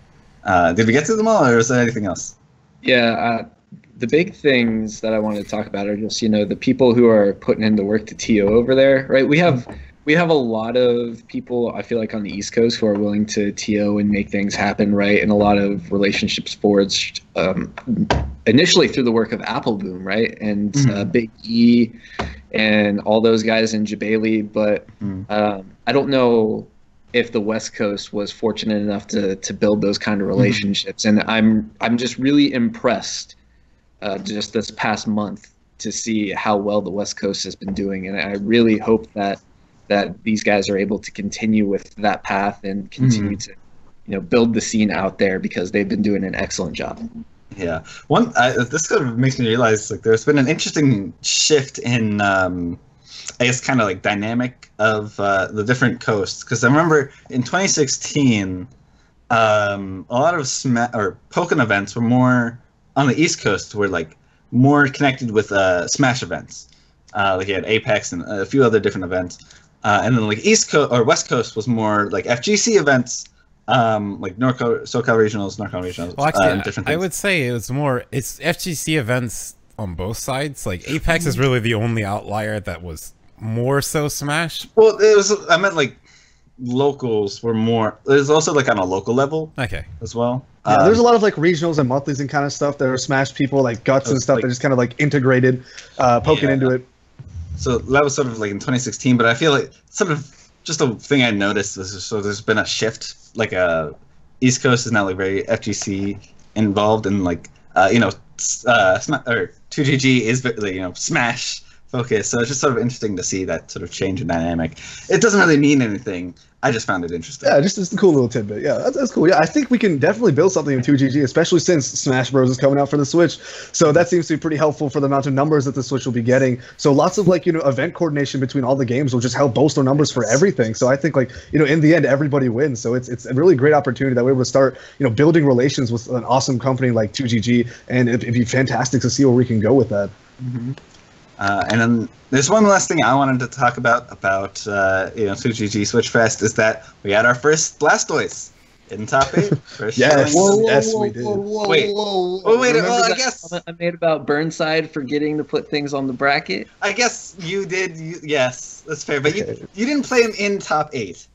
Did we get to them all, or is there anything else? Yeah, the big things that I wanted to talk about are just the people who are putting in the work to TO over there, right? We have a lot of people, I feel like, on the East Coast who are willing to TO and make things happen, right? And a lot of relationships forged initially through the work of Appleboom, right? And Big E and all those guys in Jabali. But I don't know if the West Coast was fortunate enough to build those kind of relationships. And I'm just really impressed just this past month to see how well the West Coast has been doing. And I really hope that these guys are able to continue with that path and continue to build the scene out there, because they've been doing an excellent job. Yeah, this sort of makes me realize, like, there's been an interesting shift in I guess kind of like dynamic of the different coasts, because I remember in 2016 a lot of Pokken events were more on the East Coast, were like more connected with Smash events. Like you had Apex and a few other different events. And then like East Coast or West Coast was more like FGC events, like SoCal regionals, NorCal regionals. Well, actually, different things. I would say it's FGC events on both sides. Like Apex is really the only outlier that was more so Smash. Well, I meant like locals were more. There's also like on a local level. Okay. As well. Yeah, there's a lot of like regionals and monthlies and kind of stuff that are Smash people, like Guts and stuff, that just kind of like integrated Pokken into it. So that was sort of like in 2016, but I feel like sort of just a thing I noticed was there's been a shift. Like East Coast is now like very FGC involved, and like 2GG is Smash focus. So it's just sort of interesting to see that sort of change in dynamic. It doesn't really mean anything. I just found it interesting. Yeah, just a cool little tidbit. Yeah, that's cool. Yeah, I think we can definitely build something in 2GG, especially since Smash Bros is coming out for the Switch. So that seems to be pretty helpful for the amount of numbers that the Switch will be getting. So lots of event coordination between all the games will just help bolster numbers for everything. So I think in the end everybody wins. So it's a really great opportunity that we're able to start building relations with an awesome company like 2GG, and it'd be fantastic to see where we can go with that. Mm-hmm. And then there's one last thing I wanted to talk about 2GG Switchfest is that we had our first Blastoise in top 8. Yes, yes, we did. Wait, well, I guess comment I made about Burnside forgetting to put things on the bracket. I guess you did. Yes, that's fair. But you didn't play him in top 8.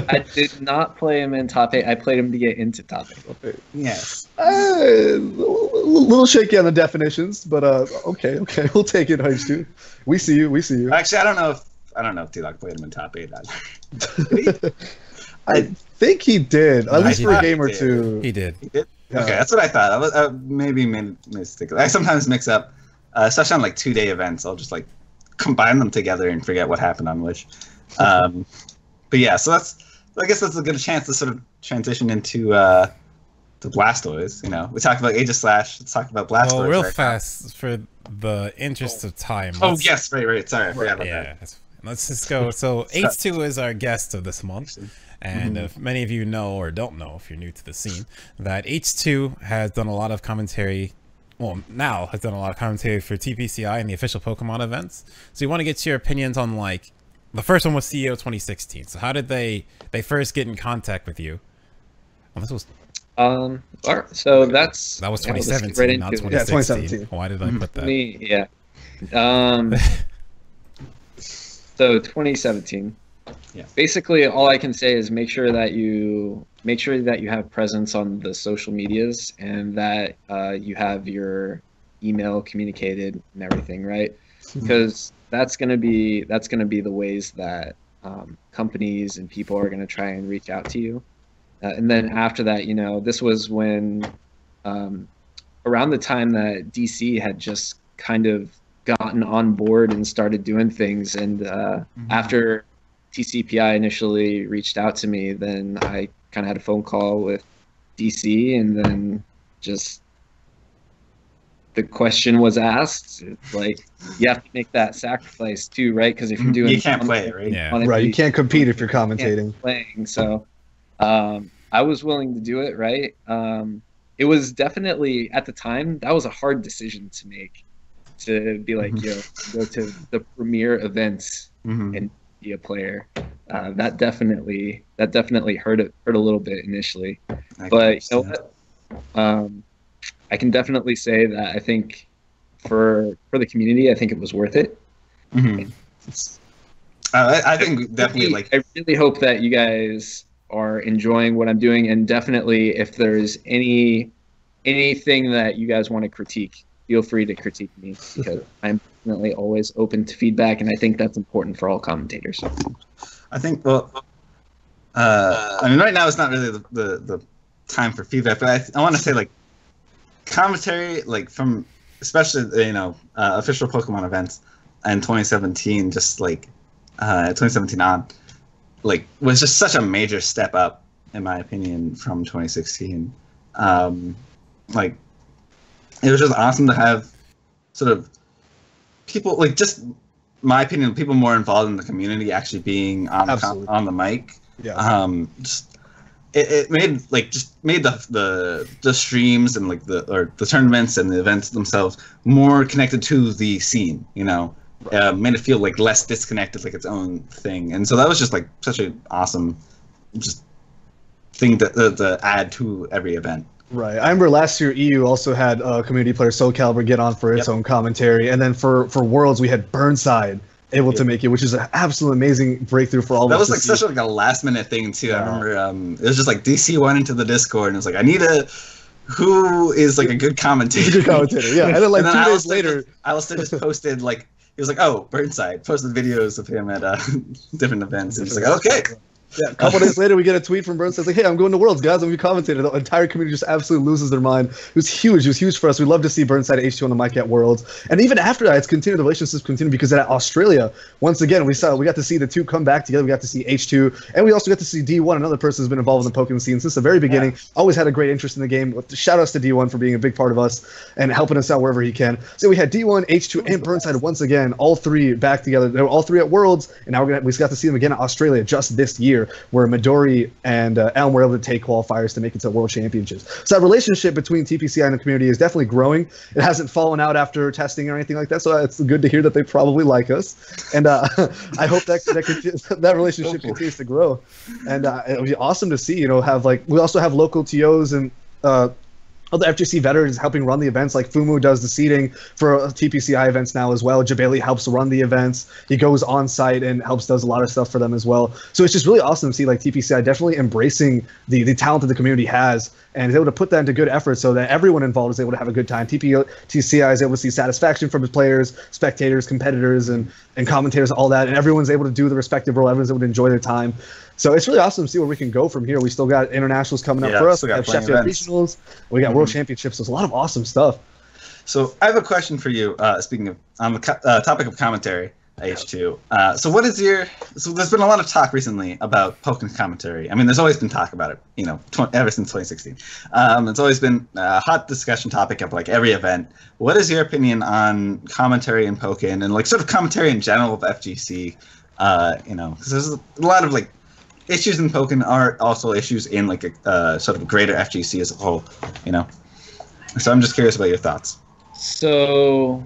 I did not play him in top 8. I played him to get into top 8. Yes. A little shaky on the definitions, but okay, we'll take it, H2. We see you. Actually, I don't know if T-Lock played him in top 8. I think he did, at least for a game or two. He did. Okay, that's what I thought. I maybe made a mistake. I sometimes mix up, especially on 2-day events. I'll just combine them together and forget what happened on which. But yeah, so I guess that's a good chance to sort of transition into the Blastoise. We talked about Aegislash. Let's talk about Blastoise. Well, real fast for the interest of time. Oh yes, right. Sorry, I forgot about that. Let's just go. So H2 is our guest of this month, and if many of you know or don't know, if you're new to the scene, that H2 has done a lot of commentary. Well, now has done a lot of commentary for TPCi and the official Pokemon events. So you want to get your opinions on the first one was CEO 2016. So how did they first get in contact with you? Well, this was all right, so that was 2017, not 2016. Yeah, 2017. Why did I put that? Yeah. So 2017. Yeah. Basically, all I can say is make sure that you have presence on the social medias and that you have your email communicated and everything, right? Because that's gonna be the ways that companies and people are gonna try and reach out to you. And then after that, this was when around the time that DC had just kind of gotten on board and started doing things, and after TCPI initially reached out to me, then I kind of had a phone call with DC, and then just the question was asked, you have to make that sacrifice too, right? Because if you're doing, you can't play it, right? Yeah. Right, you can't compete if you're commentating. Playing, so I was willing to do it, right? It was definitely, at the time, that was a hard decision to make, to be like, go to the premier events and be a player. That definitely hurt a little bit initially, but you know what? I can definitely say that I think for the community, I think it was worth it. I think definitely I really hope that you guys are enjoying what I'm doing, and definitely if there's anything that you guys want to critique, feel free to critique me, because I'm definitely always open to feedback, and I think that's important for all commentators. I think, right now it's not really the time for feedback, but I want to say commentary, from especially official Pokemon events in 2017, just 2017 on, was just such a major step up, in my opinion, from 2016. It was just awesome to have sort of people, just my opinion, people more involved in the community actually being on the mic. Yeah. It made the streams and the tournaments and the events themselves more connected to the scene. Made it feel less disconnected, its own thing, and so that was just such an awesome thing to add to every event. Right. I remember last year EU also had community player Soul Calibur get on for its own commentary, and then for Worlds we had Burnside able to make it, which is an absolute amazing breakthrough for all of us. That was such a last minute thing too. I remember it was just DC went into the Discord and it was I need who is a good commentator. Good commentator, yeah. And then 2 days later, Alistair just posted he was oh, Burnside posted videos of him at different events, and just okay. Yeah, a couple days later, we get a tweet from Burns says like, "Hey, I'm going to Worlds, guys. I'm gonna be commentator." The entire community just absolutely loses their mind. It was huge. It was huge for us. We love to see Burnside H2 on the mic at Worlds, and even after that, it's continued. The relationships continued because at Australia, once again, we got to see the two come back together. We got to see H2, and we also got to see D1, another person who's been involved in the Pokken scene since the very beginning. Yeah. Always had a great interest in the game. Shout outs to D1 for being a big part of us and helping us out wherever he can. So we had D1, H2, and Burnside once again, all three back together. They were all three at Worlds, and now we got to see them again at Australia just this year, where Midori and Elm were able to take qualifiers to make it to World Championships. So that relationship between TPCi and the community is definitely growing. It hasn't fallen out after testing or anything like that, so it's good to hear that they probably like us. And I hope that relationship continues to grow. And it would be awesome to see, we also have local TOs and other FGC veterans helping run the events, like Fumu does the seating for TPCi events now as well. Jabali helps run the events. He goes on site and does a lot of stuff for them as well. So it's just really awesome to see like TPCi definitely embracing the talent that the community has and is able to put that into good effort so that everyone involved is able to have a good time. TPCi is able to see satisfaction from his players, spectators, competitors, and commentators, all that, and everyone's able to do the respective role. Everyone's able to enjoy their time. So it's really awesome to see where we can go from here. We still got internationals coming up for us. We got Sheffield Regionals. We got World Championships. There's a lot of awesome stuff. So I have a question for you. Speaking of on the topic of commentary, H2. So what is so there's been a lot of talk recently about Pokken commentary. I mean, there's always been talk about it, ever since 2016. It's always been a hot discussion topic of like every event. What is your opinion on commentary in Pokken and like sort of commentary in general of FGC? Because there's a lot of like issues in Pokken are also issues in like a sort of greater FGC as a whole, So I'm just curious about your thoughts. So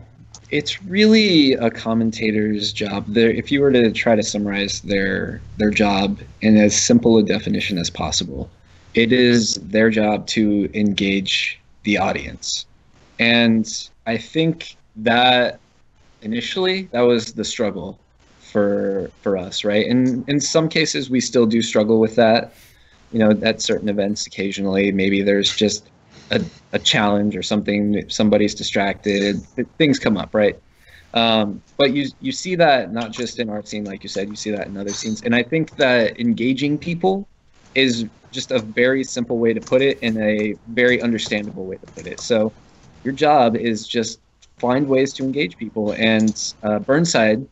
it's really a commentator's job. If you were to try to summarize their job in as simple a definition as possible, it is their job to engage the audience. And I think that initially that was the struggle for us, right? And in some cases we still do struggle with that, at certain events occasionally. Maybe there's just a challenge or something, somebody's distracted, things come up, right? But you see that not just in our scene, like you said, you see that in other scenes. And I think that engaging people is just a very simple way to put it and a very understandable way to put it. So your job is just find ways to engage people. And Burnside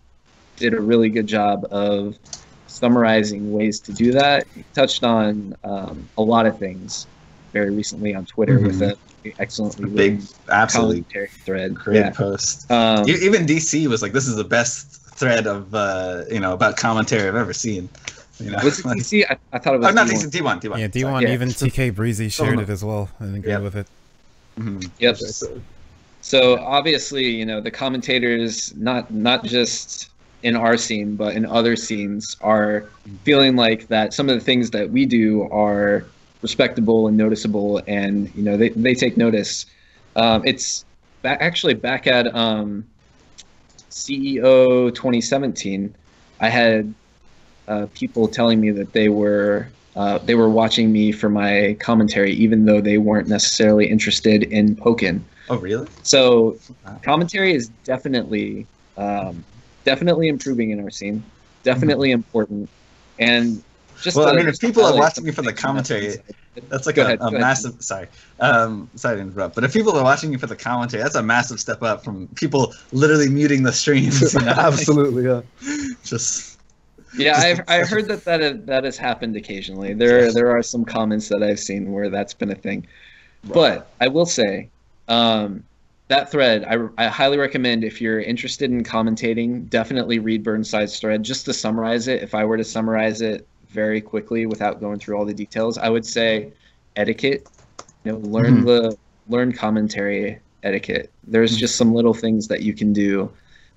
did a really good job of summarizing ways to do that. He touched on a lot of things very recently on Twitter with an excellently big, absolutely commentary thread. Great post. Even DC was like, "This is the best thread of about commentary I've ever seen." Was it DC? I thought it was. Oh, not DC. D1. Yeah, D1. Yeah. Even TK Breezy shared it as well and agreed with it. Yep. So obviously, the commentators, not just in our scene, but in other scenes, are feeling like that some of the things that we do are respectable and noticeable, and they take notice. It's actually back at CEO 2017, I had people telling me that they were watching me for my commentary, even though they weren't necessarily interested in Pokken. Oh, really? So commentary is definitely improving in our scene, definitely important. And just if people are watching you for the commentary, that's like a massive. Sorry, sorry to interrupt. But if people are watching you for the commentary, that's a massive step up from people literally muting the streams. Absolutely, yeah. I heard that has happened occasionally. There are some comments that I've seen where that's been a thing. Right. But I will say, that thread, I highly recommend if you're interested in commentating, definitely read Burnside's thread. Just to summarize it, if I were to summarize it very quickly without going through all the details, I would say etiquette. Learn commentary etiquette. There's just some little things that you can do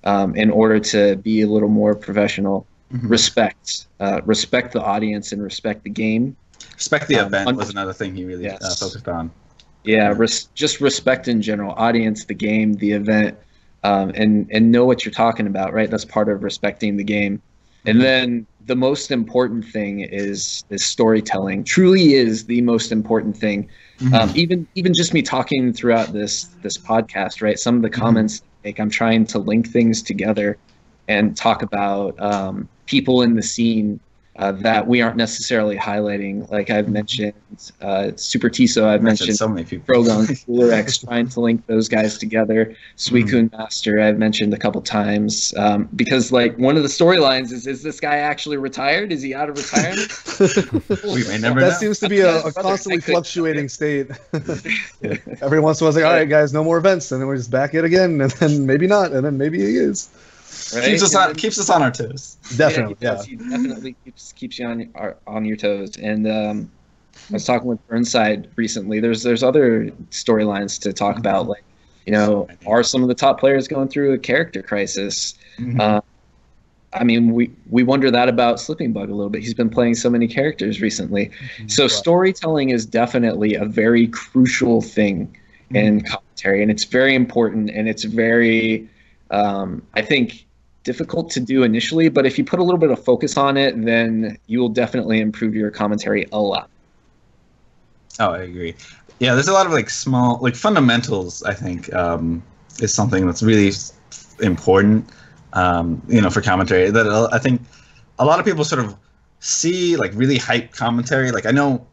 in order to be a little more professional. Respect the audience and respect the game. Respect the event was another thing he really focused on. Yeah, just respect in general, audience, the game, the event, and know what you're talking about, right? That's part of respecting the game. And then the most important thing is storytelling. Truly is the most important thing. Even just me talking throughout this podcast, right? Some of the comments, like I'm trying to link things together and talk about people in the scene that we aren't necessarily highlighting. Like I've mentioned Super Tiso, I've mentioned so many people. Drogon, Cooler X, trying to link those guys together. Suicune Master, I've mentioned a couple times. Because like one of the storylines is this guy actually retired? Is he out of retirement? We may never That know. seems to be a constantly fluctuating state. Every once in a while, it's like, all right, guys, no more events, and then we're just back it again, and then maybe not, and then maybe he is. Right? Keeps us on our toes. Definitely, yeah. He definitely keeps you on your toes. And I was talking with Burnside recently. There's other storylines to talk about, like, you know, are some of the top players going through a character crisis? I mean, we wonder that about Slipping Bug a little bit. He's been playing so many characters recently. So storytelling is definitely a very crucial thing in commentary, and it's very important, and it's very, I think, difficult to do initially, but if you put a little bit of focus on it, then you will definitely improve your commentary a lot. Oh, I agree. Yeah, there's a lot of like small, like fundamentals, I think, is something that's really important, you know, for commentary. That I think a lot of people sort of see like really hype commentary. Like I know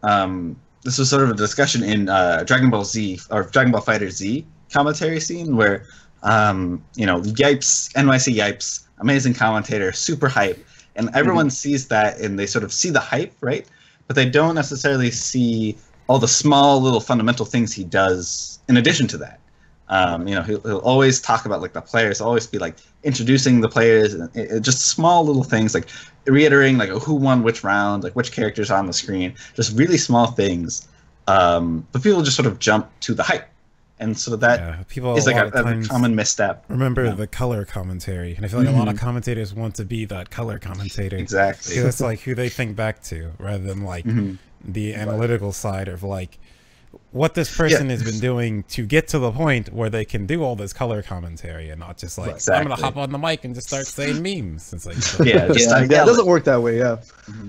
this was sort of a discussion in Dragon Ball Z or Dragon Ball Fighter Z commentary scene where you know, Yipes, NYC Yipes, amazing commentator, super hype, and everyone sees that and they sort of see the hype, right? But they don't necessarily see all the small little fundamental things he does in addition to that. You know, he'll always talk about like the players, always be like introducing the players, and just small little things like reiterating like who won which round, like which characters on the screen, just really small things. But people just sort of jump to the hype. And so that people is like a common misstep. Remember the color commentary, and I feel like a lot of commentators want to be that color commentator. Exactly. That's like who they think back to, rather than like the analytical side of like what this person has been doing to get to the point where they can do all this color commentary and not just like I'm gonna hop on the mic and just start saying memes. It's like it doesn't work that way. Yeah,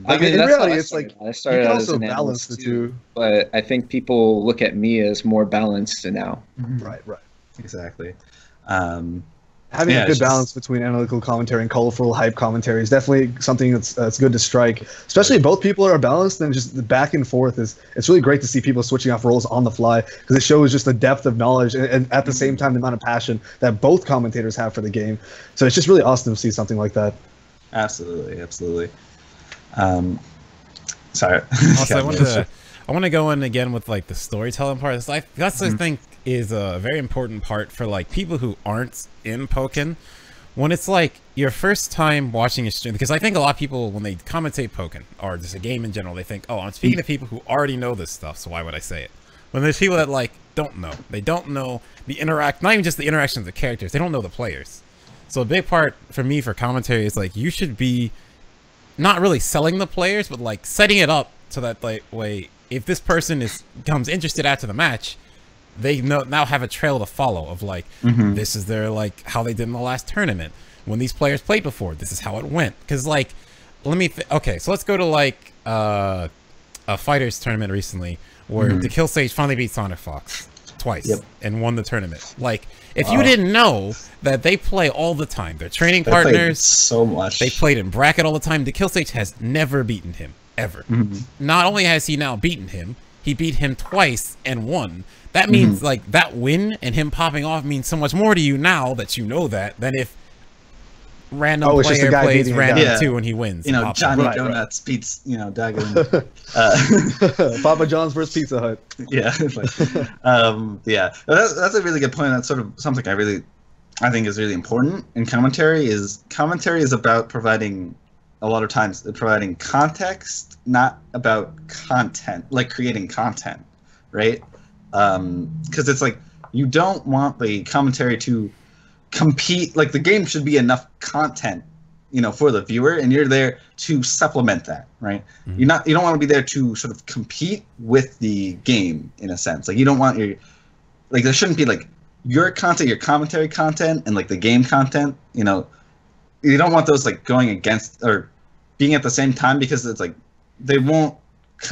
I mean, in reality, it's like I started you can out as also an balance the analyst two. But I think people look at me as more balanced now. Right. Exactly. Having a good balance between analytical commentary and colorful hype commentary is definitely something that's good to strike. Especially if both people are balanced, and just the back and forth it's really great to see people switching off roles on the fly, because it shows just the depth of knowledge and at the same time the amount of passion that both commentators have for the game. So it's just really awesome to see something like that. Absolutely. Sorry. Also, I want to go in again with like the storytelling part. That's I think is a very important part for like people who aren't in Pokken. When it's like your first time watching a stream, because I think a lot of people when they commentate Pokken or just a game in general, they think, oh, I'm speaking to people who already know this stuff, so why would I say it? When there's people that like don't know, they don't know the not even just the interactions of the characters, they don't know the players. So a big part for me for commentary is like you should be not really selling the players, but like setting it up so that like way if this person becomes interested after the match, they now have a trail to follow of like this is their like how they did in the last tournament when these players played before. This is how it went. Because like okay, so let's go to like a fighters tournament recently where the Kill Sage finally beat Sonic Fox twice and won the tournament. Like if you didn't know that they play all the time, they're training partners so much. They played in bracket all the time. The Kill Sage has never beaten him ever. Not only has he now beaten him, he beat him twice and won. That means like that win and him popping off means so much more to you now that you know that than if random player plays random 2 and he wins. You know, Johnny Donuts beats, you know, Dagon. Papa John's versus Pizza Hut. Yeah. That's a really good point. That's sort of something I think is really important in commentary is about providing a lot of times providing context, not about content, like creating content, right? Because it's like you don't want the commentary to compete. Like the game should be enough content, you know, for the viewer, and you're there to supplement that, right? You don't want to be there to sort of compete with the game in a sense. Like you don't want there shouldn't be like your content, your commentary content, and like the game content. You know, you don't want those like going against or being at the same time, because it's like they won't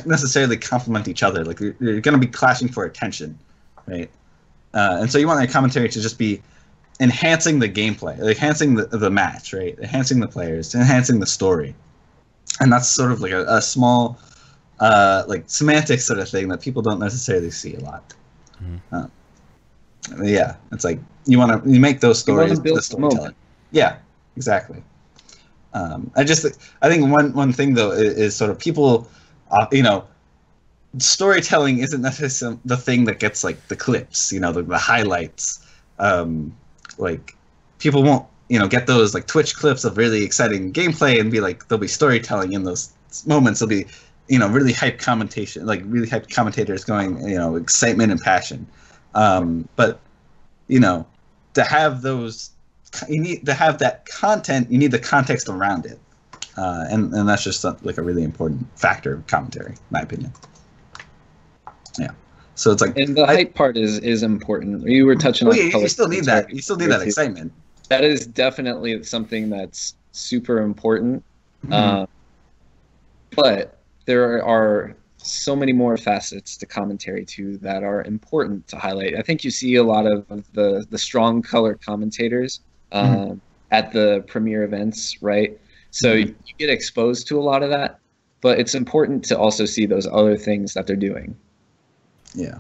necessarily complement each other. Like you're going to be clashing for attention, right? And so you want your commentary to just be enhancing the gameplay, enhancing the match, right? Enhancing the players, enhancing the story. And that's sort of like a small, like semantic sort of thing that people don't necessarily see a lot. Yeah, it's like you make those stories the storytelling. Yeah, exactly. I think one thing though is sort of people, storytelling isn't necessarily the thing that gets like the clips, the highlights. Like people won't get those like Twitch clips of really exciting gameplay and be like, there'll be storytelling in those moments. There'll be really hyped commentation, like really hyped commentators going, excitement and passion. But to have those, you need to have that content. You need the context around it, and that's just like a really important factor of commentary, in my opinion. Yeah. So it's like, and the hype part is important. You were touching on. You still need that. You still need that excitement. That is definitely something that's super important. But there are so many more facets to commentary too that are important to highlight. I think you see a lot of the strong color commentators at the premiere events, right? So you get exposed to a lot of that, but it's important to also see those other things that they're doing. Yeah.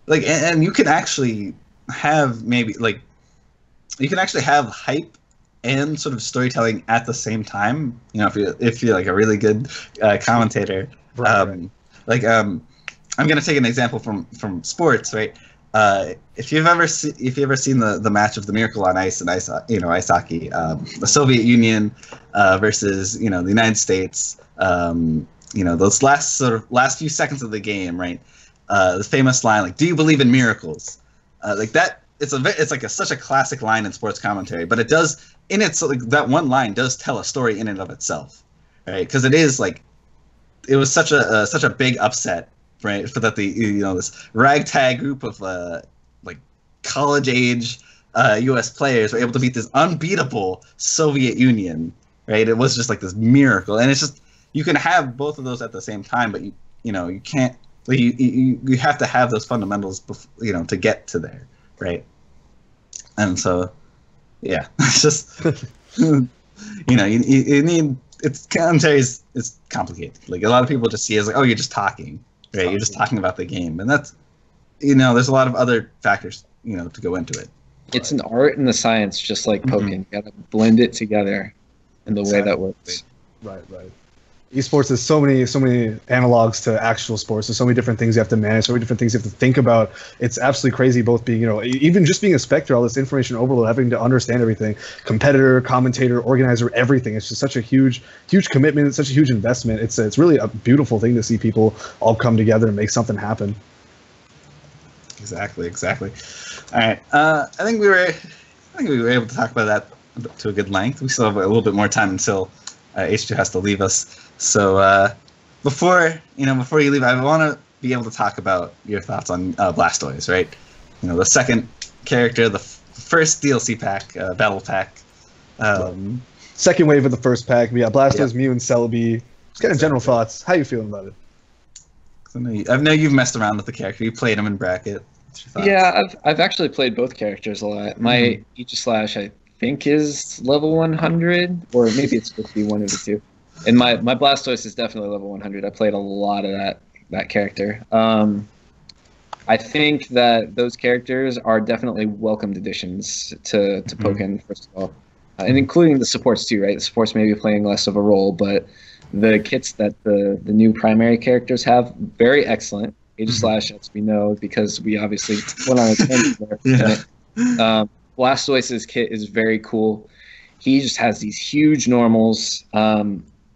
Like, and you can actually have you can actually have hype and sort of storytelling at the same time. If you're like a really good commentator. Right. I'm gonna take an example from sports, right? If you've ever seen the match of the Miracle on Ice and ice hockey, the Soviet Union versus the United States, those last few seconds of the game, right? The famous line, like, "Do you believe in miracles?" Like that. It's like such a classic line in sports commentary, but it does that one line does tell a story in and of itself, right? Because it was such a big upset, right? For that this ragtag group of like college age U.S. players were able to beat this unbeatable Soviet Union, right? It was just like this miracle, and it's just you can have both of those at the same time, but you can't. Like, you have to have those fundamentals, to get to there, right? And so, yeah, it's just you need. It's commentary is complicated. Like a lot of people just see it as like, oh, you're just talking, right? You're just talking about the game, and that's there's a lot of other factors to go into it. It's an art and a science, just like Pokken. You gotta blend it together in the way that works. Right. Esports is so many analogs to actual sports. There's so many different things you have to manage, so many different things you have to think about. It's absolutely crazy, both being, even just being a spectator, all this information overload, having to understand everything, competitor, commentator, organizer, everything. It's just such a huge commitment. It's such a huge investment. It's really a beautiful thing to see people all come together and make something happen. Exactly. All right. I think we were able to talk about that to a good length. We still have a little bit more time until H2 has to leave us. So before you leave, I want to be able to talk about your thoughts on Blastoise, right? The second character, the first DLC pack, battle pack. Second wave of the first pack. Yeah, Blastoise, Mew, and Celebi. Just kind of general thoughts. How you feeling about it? I know you've messed around with the character. You played him in bracket. Yeah, I've actually played both characters a lot. My Aegislash, I think, is level 100, or maybe it's supposed to be one of the two. And my Blastoise is definitely level 100. I played a lot of that character. I think that those characters are definitely welcomed additions to Pokken, first of all. And including the supports too, right? The supports may be playing less of a role, but the kits that the new primary characters have, very excellent. Aegislash, as we know, because we obviously went on a tangent there. Blastoise's kit is very cool. He just has these huge normals.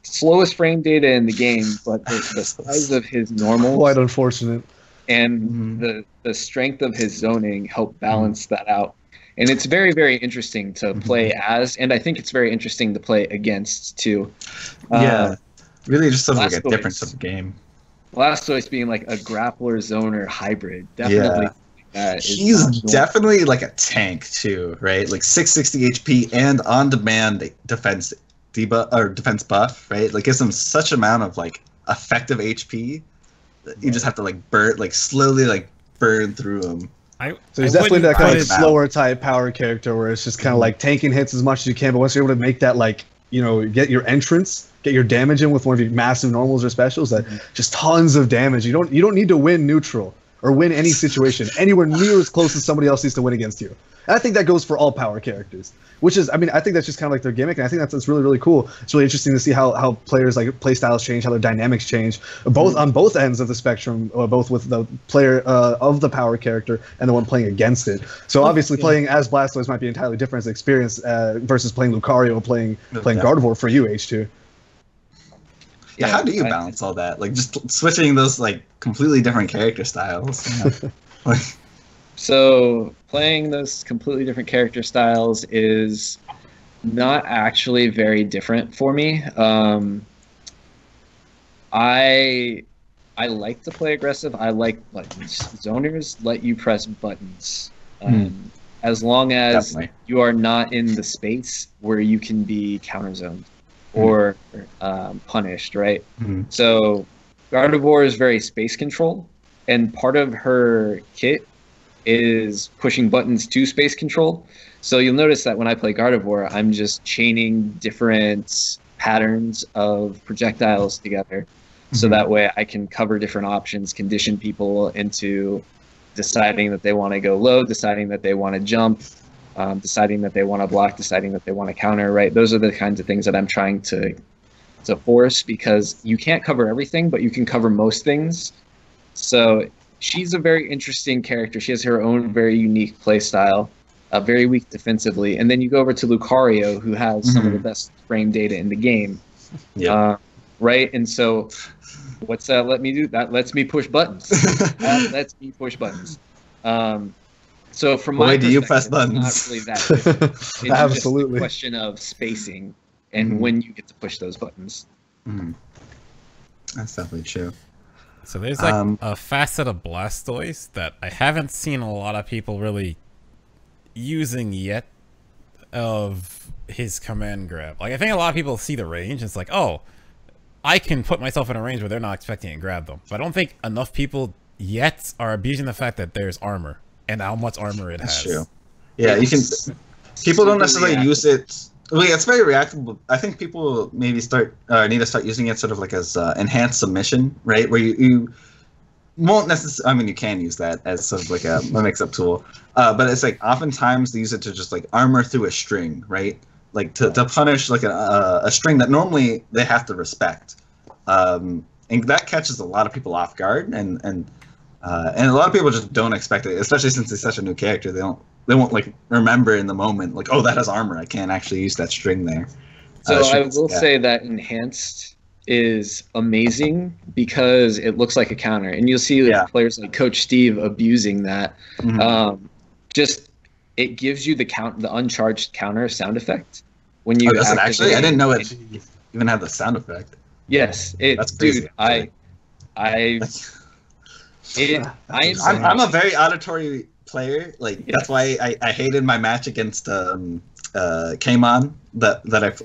Slowest frame data in the game, but the size of his normals, quite unfortunate, and the strength of his zoning help balance that out. And it's very, very interesting to play as, and I think it's very interesting to play against too. Really just something like a difference of the game. Blastoise being like a grappler zoner hybrid, definitely. Yeah. He's definitely like a tank too, right? Like 660 HP and on-demand defense buff, right? Like gives him such amount of like effective HP that you just have to slowly burn through him. So he's definitely that kind of slower type power character where it's just kind of like tanking hits as much as you can, but once you're able to make that like get your entrance, get your damage in with one of your massive normals or specials. That just tons of damage. You don't need to win neutral or win any situation anywhere near as close as somebody else needs to win against you. And I think that goes for all power characters, which is, I think that's just kind of like their gimmick, and I think that's really, really cool. It's really interesting to see how players like play styles change, how their dynamics change, both on both ends of the spectrum, both with the player of the power character and the one playing against it. So obviously playing as Blastoise might be entirely different as an experience versus playing Lucario, playing Gardevoir for you, H2. Yeah, how do you balance all that? Like just switching those like completely different character styles. So playing those completely different character styles is not actually very different for me. I like to play aggressive. I like buttons. Zoners let you press buttons. As long as you are not in the space where you can be counterzoned or punished, right? So Gardevoir is very space control, and part of her kit is pushing buttons to space control. So you'll notice that when I play Gardevoir, I'm just chaining different patterns of projectiles together. So that way I can cover different options, condition people into deciding that they want to go low, deciding that they want to jump, deciding that they want to block, deciding that they want to counter, right? Those are the kinds of things that I'm trying to force, because you can't cover everything, but you can cover most things. So she's a very interesting character. She has her own very unique play style, very weak defensively. And then you go over to Lucario, who has some of the best frame data in the game. Right? And so what's that let me do? That lets me push buttons. That lets me push buttons. So from my do you press buttons? It's not really that different. It's just a question of spacing and when you get to push those buttons. That's definitely true. So there's like a facet of Blastoise that I haven't seen a lot of people really using yet of his command grab. Like I think a lot of people see the range and it's like, oh, I can put myself in a range where they're not expecting to grab them. But I don't think enough people yet are abusing the fact that there's armor and how much armor it has. That's true. Yeah, you can. People don't necessarily use it. Well, yeah, it's very reactable. I think people maybe need to start using it sort of like as enhanced submission, right? Where you won't necessarily. I mean, you can use that as sort of like a mix-up tool, but it's like oftentimes they use it to just like armor through a string, right? Like to punish like a string that normally they have to respect, and that catches a lot of people off guard, and a lot of people just don't expect it, especially since it's such a new character. They won't like remember in the moment, like, oh, that has armor. I can't actually use that string there. So I will say that enhanced is amazing because it looks like a counter, and you'll see players like Coach Steve abusing that. Just it gives you the uncharged counter sound effect when you. Does it actually? I didn't know it even had the sound effect. Yes, that's crazy. Dude, I'm a very auditory player. Like that's why I hated my match against Kamon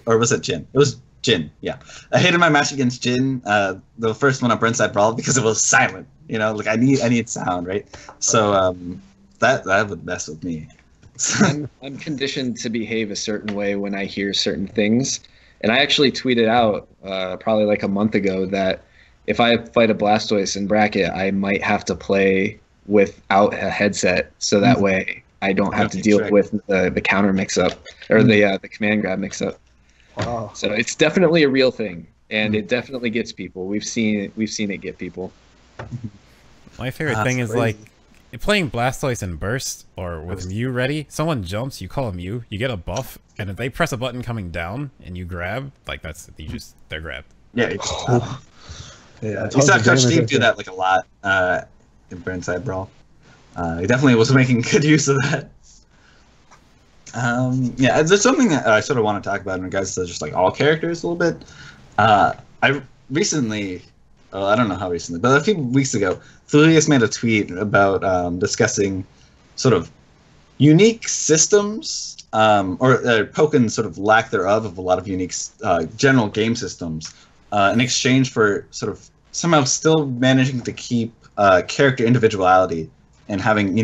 or was it Jin? It was Jin. Yeah, I hated my match against Jin, the first one on Burnside Brawl, because it was silent. You know, like I need sound, right? So that would mess with me. I'm conditioned to behave a certain way when I hear certain things, and I actually tweeted out probably like a month ago that if I fight a Blastoise in bracket, I might have to play without a headset, so that way I don't have to deal with the counter mix-up or the command grab mix-up. Wow. So it's definitely a real thing, and it definitely gets people. We've seen it get people. My favorite thing is like playing Blastoise in Burst or with Mew ready. Someone jumps, you call a Mew, you get a buff, and if they press a button coming down and you grab, like they're grabbed. Yeah. You saw Coach Steve do that like a lot in Burnside Brawl. He definitely was making good use of that. There's something that I sort of want to talk about in regards to just like all characters a little bit. I recently, I don't know how recently, but a few weeks ago, Thulius made a tweet about discussing sort of unique systems or Pokken sort of lack thereof of a lot of unique general game systems in exchange for sort of somehow still managing to keep character individuality and having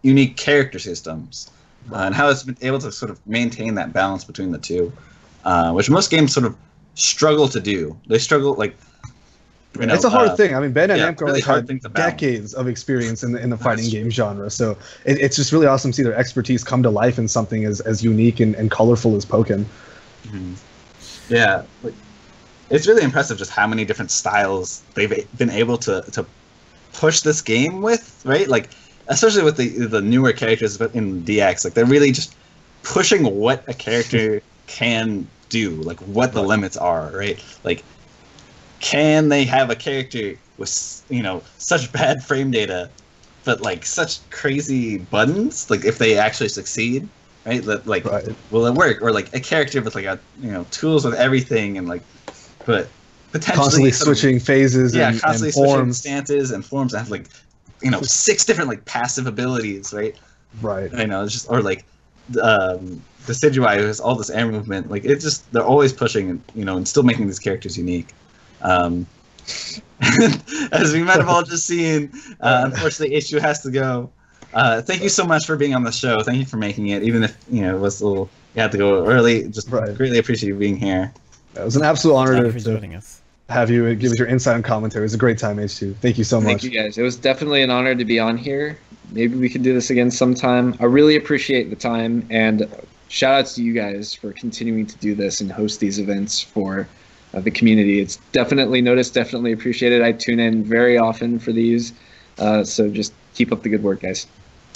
unique character systems, and how it's been able to sort of maintain that balance between the two. which most games sort of struggle to do. They struggle like. It's a hard thing. I mean, Ben and Namco really have decades of experience in the fighting game genre, so it's just really awesome to see their expertise come to life in something as unique and colorful as Pokken. Mm-hmm. Yeah, like, it's really impressive just how many different styles they've been able to push this game with, right? Like, especially with the newer characters in DX, like they're really just pushing what a character can do, like what the limits are, right? Like, can they have a character with, you know, such bad frame data, but like such crazy buttons? Like, if they actually succeed, right? That like, will it work? Or like a character with like tools with everything and like, but potentially constantly switching phases, constantly and switching forms. stances and forms, and have like, 6 different like passive abilities, right? Right. I know, it's just, or like the Decidueye who has all this air movement. Like, it's just, they're always pushing, and still making these characters unique. As we might have all just seen, unfortunately, H2 has to go. Thank you so much for being on the show. Thank you for making it, even if it was a little. You had to go early. Just greatly appreciate you being here. It was an absolute honor to have you and give us your insight and commentary. It was a great time, H2. Thank you so much. Thank you, guys. It was definitely an honor to be on here. Maybe we could do this again sometime. I really appreciate the time, and shout outs to you guys for continuing to do this and host these events for the community. It's definitely noticed, definitely appreciated. I tune in very often for these, so just keep up the good work, guys.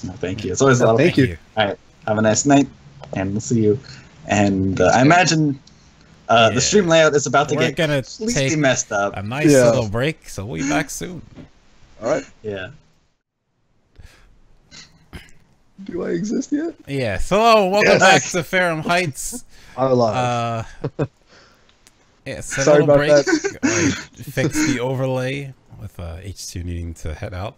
No, thank you. It's always a lot of thank you. All right, have a nice night, and we'll see you. And I imagine the stream layout is about to get completely messed up. A nice little break, so we'll be back soon. All right. Yeah. Do I exist yet? Yeah. So welcome back to Ferrum Heights. I'm alive. Yeah, Sorry about break. that. Fix the overlay with H2 needing to head out.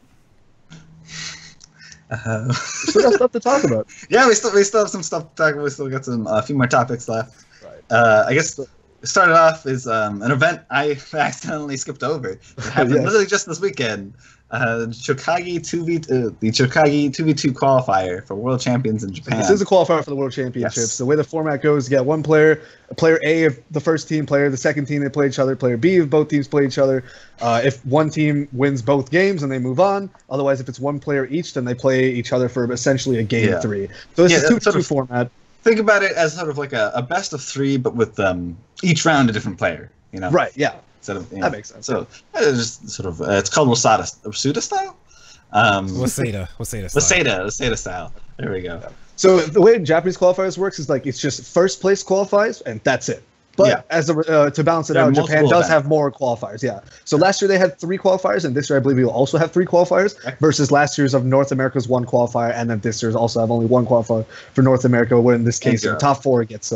We still got stuff to talk about. Yeah, we still have some stuff to talk about. We still got a few more topics left. Right. I guess started off is an event I accidentally skipped over. It happened literally just this weekend. The Chokage 2v2 qualifier for World Champions in Japan. This is a qualifier for the World Championships. Yes. The way the format goes, you get one player, player A of the first team, player the second team, they play each other, player B of both teams play each other. If one team wins both games, then they move on. Otherwise, if it's one player each, then they play each other for essentially a game 3. So this is a 2v2 format. Think about it as sort of like a best of 3, but with each round a different player. Right, yeah. Instead of, that makes sense. So it's just sort of it's called Waseda style. Waseda style. There we go. Yeah. So the way Japanese qualifiers works is like it's just first place qualifies and that's it. But to balance it out, Japan does have more qualifiers. Yeah. So last year they had 3 qualifiers, and this year I believe we will also have 3 qualifiers. Versus last year's of North America's 1 qualifier, and then this year's also have only 1 qualifier for North America. Where in this case, the top 4 gets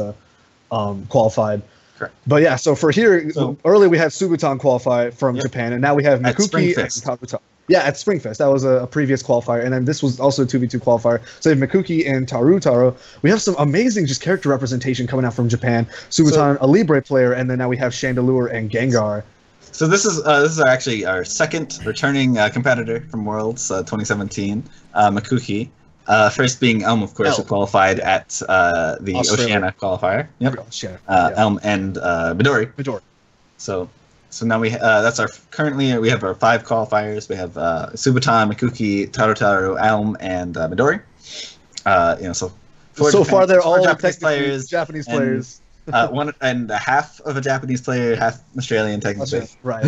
qualified. Correct. But yeah, so for here, earlier we had Subutan qualify from Japan, and now we have Mikuki and Taruta. Yeah, at Springfest. That was a previous qualifier, and then this was also a 2v2 qualifier. So we have Mikuki and Tarutaro. We have some amazing just character representation coming out from Japan. Subutan, a Libre player, and then now we have Chandelure and Gengar. So this is actually our second returning competitor from Worlds 2017, Mikuki. First being Elm, of course, who qualified at the Oceania qualifier. Yep. Elm and Midori. So now we that's our currently we have our 5 qualifiers. We have Subutan, Mikuki, Tarutaru, Elm, and Midori. So far they're all Japanese players. 1.5 of a Japanese player, half Australian, technically. Right.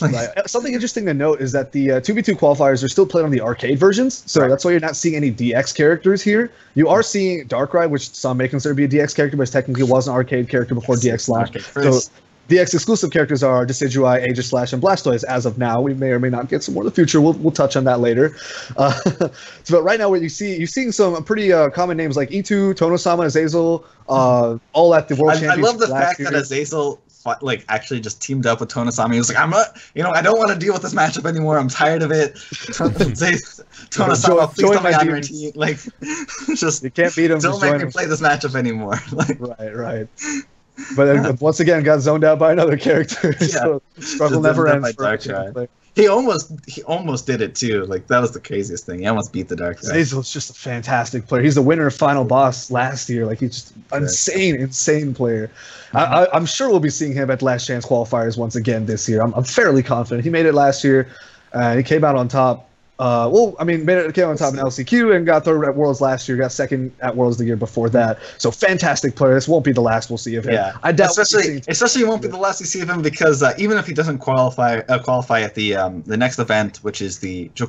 Right. Something interesting to note is that the 2v2 qualifiers are still played on the arcade versions, so that's why you're not seeing any DX characters here. You are seeing Darkrai, which some may consider to be a DX character, but technically was an arcade character before DX launched. So DX exclusive characters are Decidueye, Aegislash, and Blastoise as of now. We may or may not get some more in the future. We'll touch on that later. But right now, what you're seeing some pretty common names like Itu, Tonosama, Azazel, all at the World Championship. I love the fact that Azazel actually just teamed up with Tonosama. He was like, I'm not, I don't want to deal with this matchup anymore. I'm tired of it. Tonosama, please don't be on your team. Like, just you can't beat him. Don't make me play this matchup anymore. Right. But once again, got zoned out by another character. So struggle never ends. He almost did it too. Like that was the craziest thing. He almost beat the Dark Side. Zazel's just a fantastic player. He's the winner of Final Boss last year. Like he's just insane player. I'm sure we'll be seeing him at Last Chance qualifiers once again this year. I'm fairly confident. He made it last year. He came out on top. Came on top in LCQ and got third at Worlds last year. Got second at Worlds the year before that. So fantastic player. This won't be the last we'll see of him. Yeah, I doubt especially it won't be the last we see of him because even if he doesn't qualify at the next event, which is the the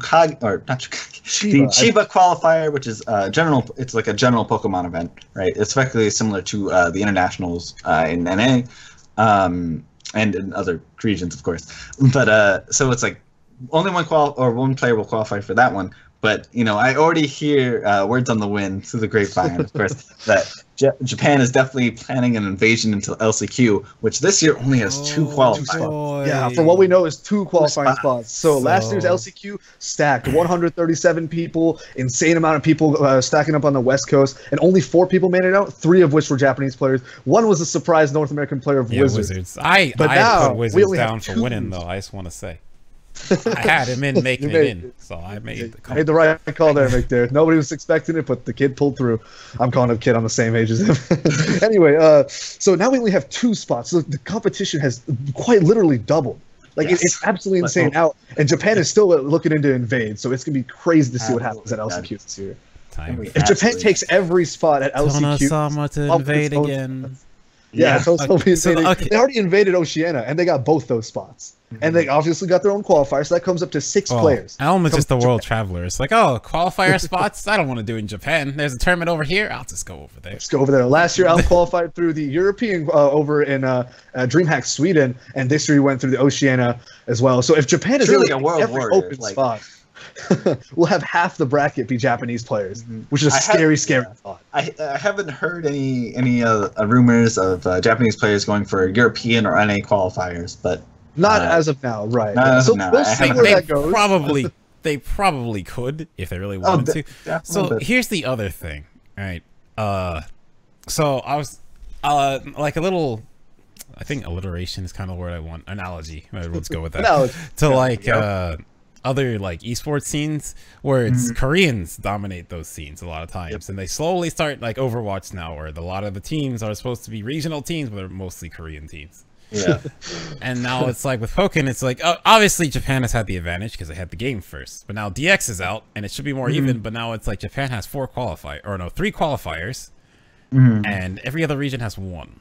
Chiba qualifier, which is general. It's like a general Pokemon event, right? It's effectively similar to the internationals in NA, and in other regions, of course. But so it's like. Only one player will qualify for that one, but I already hear words on the wind through the grapevine, of course, that Japan is definitely planning an invasion into LCQ, which this year only has 2 qualifiers. Yeah, from what we know, is 2 qualifying spots. So last year's LCQ stacked 137 people, insane amount of people stacking up on the West Coast, and only 4 people made it out. 3 of which were Japanese players. One was a surprise North American player of Wizards. I put Wizards down for winning, though. I just want to say. I had him in making it in, so I made the right call there, McDareth. Nobody was expecting it, but the kid pulled through. I'm calling him kid on the same age as him. Anyway, so now we only have 2 spots. So the competition has quite literally doubled. Like it's absolutely insane out, and Japan is still looking into invade. So it's gonna be crazy to see what happens at LCQ this year. If Japan takes every spot at LCQ, to invade again. Yeah, they already invaded Oceania, and they got both those spots. And they obviously got their own qualifier, so that comes up to 6 players. Elm is just the world traveler. It's like, qualifier spots? I don't want to do in Japan. There's a tournament over here. I'll just go over there. Let's go over there. Last year, Elm qualified through the European over in DreamHack Sweden, and this year he went through the Oceania as well. So if Japan is really a world every open spot, we'll have half the bracket be Japanese players, which is a scary thought. I haven't heard any rumors of Japanese players going for European or NA qualifiers, but not as of now, right? So we'll see where that goes. They probably could if they really wanted to. So here's the other thing, right? So I was like a little. I think alliteration is kind of the word I want. Analogy. Let's go with that. To like other like esports scenes where it's Koreans dominate those scenes a lot of times, and they slowly start like Overwatch now, where a lot of the teams are supposed to be regional teams, but they're mostly Korean teams. Yeah. And now it's like with Pokken, it's like obviously Japan has had the advantage because they had the game first, but now DX is out and it should be more even. But now it's like Japan has 3 qualifiers, and every other region has 1.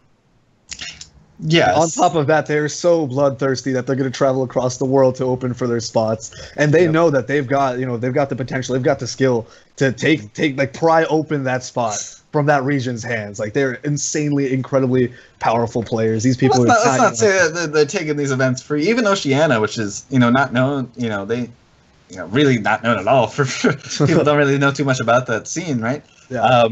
Yes. On top of that, they're so bloodthirsty that they're going to travel across the world to open for their spots, and they know that they've got the potential, they've got the skill to pry open that spot from that region's hands. Like they're insanely, incredibly powerful players. These people. Let's not say that they're taking these events free. Even Oceania, which is not known, they really not known at all. For people don't really know too much about that scene, right? Yeah.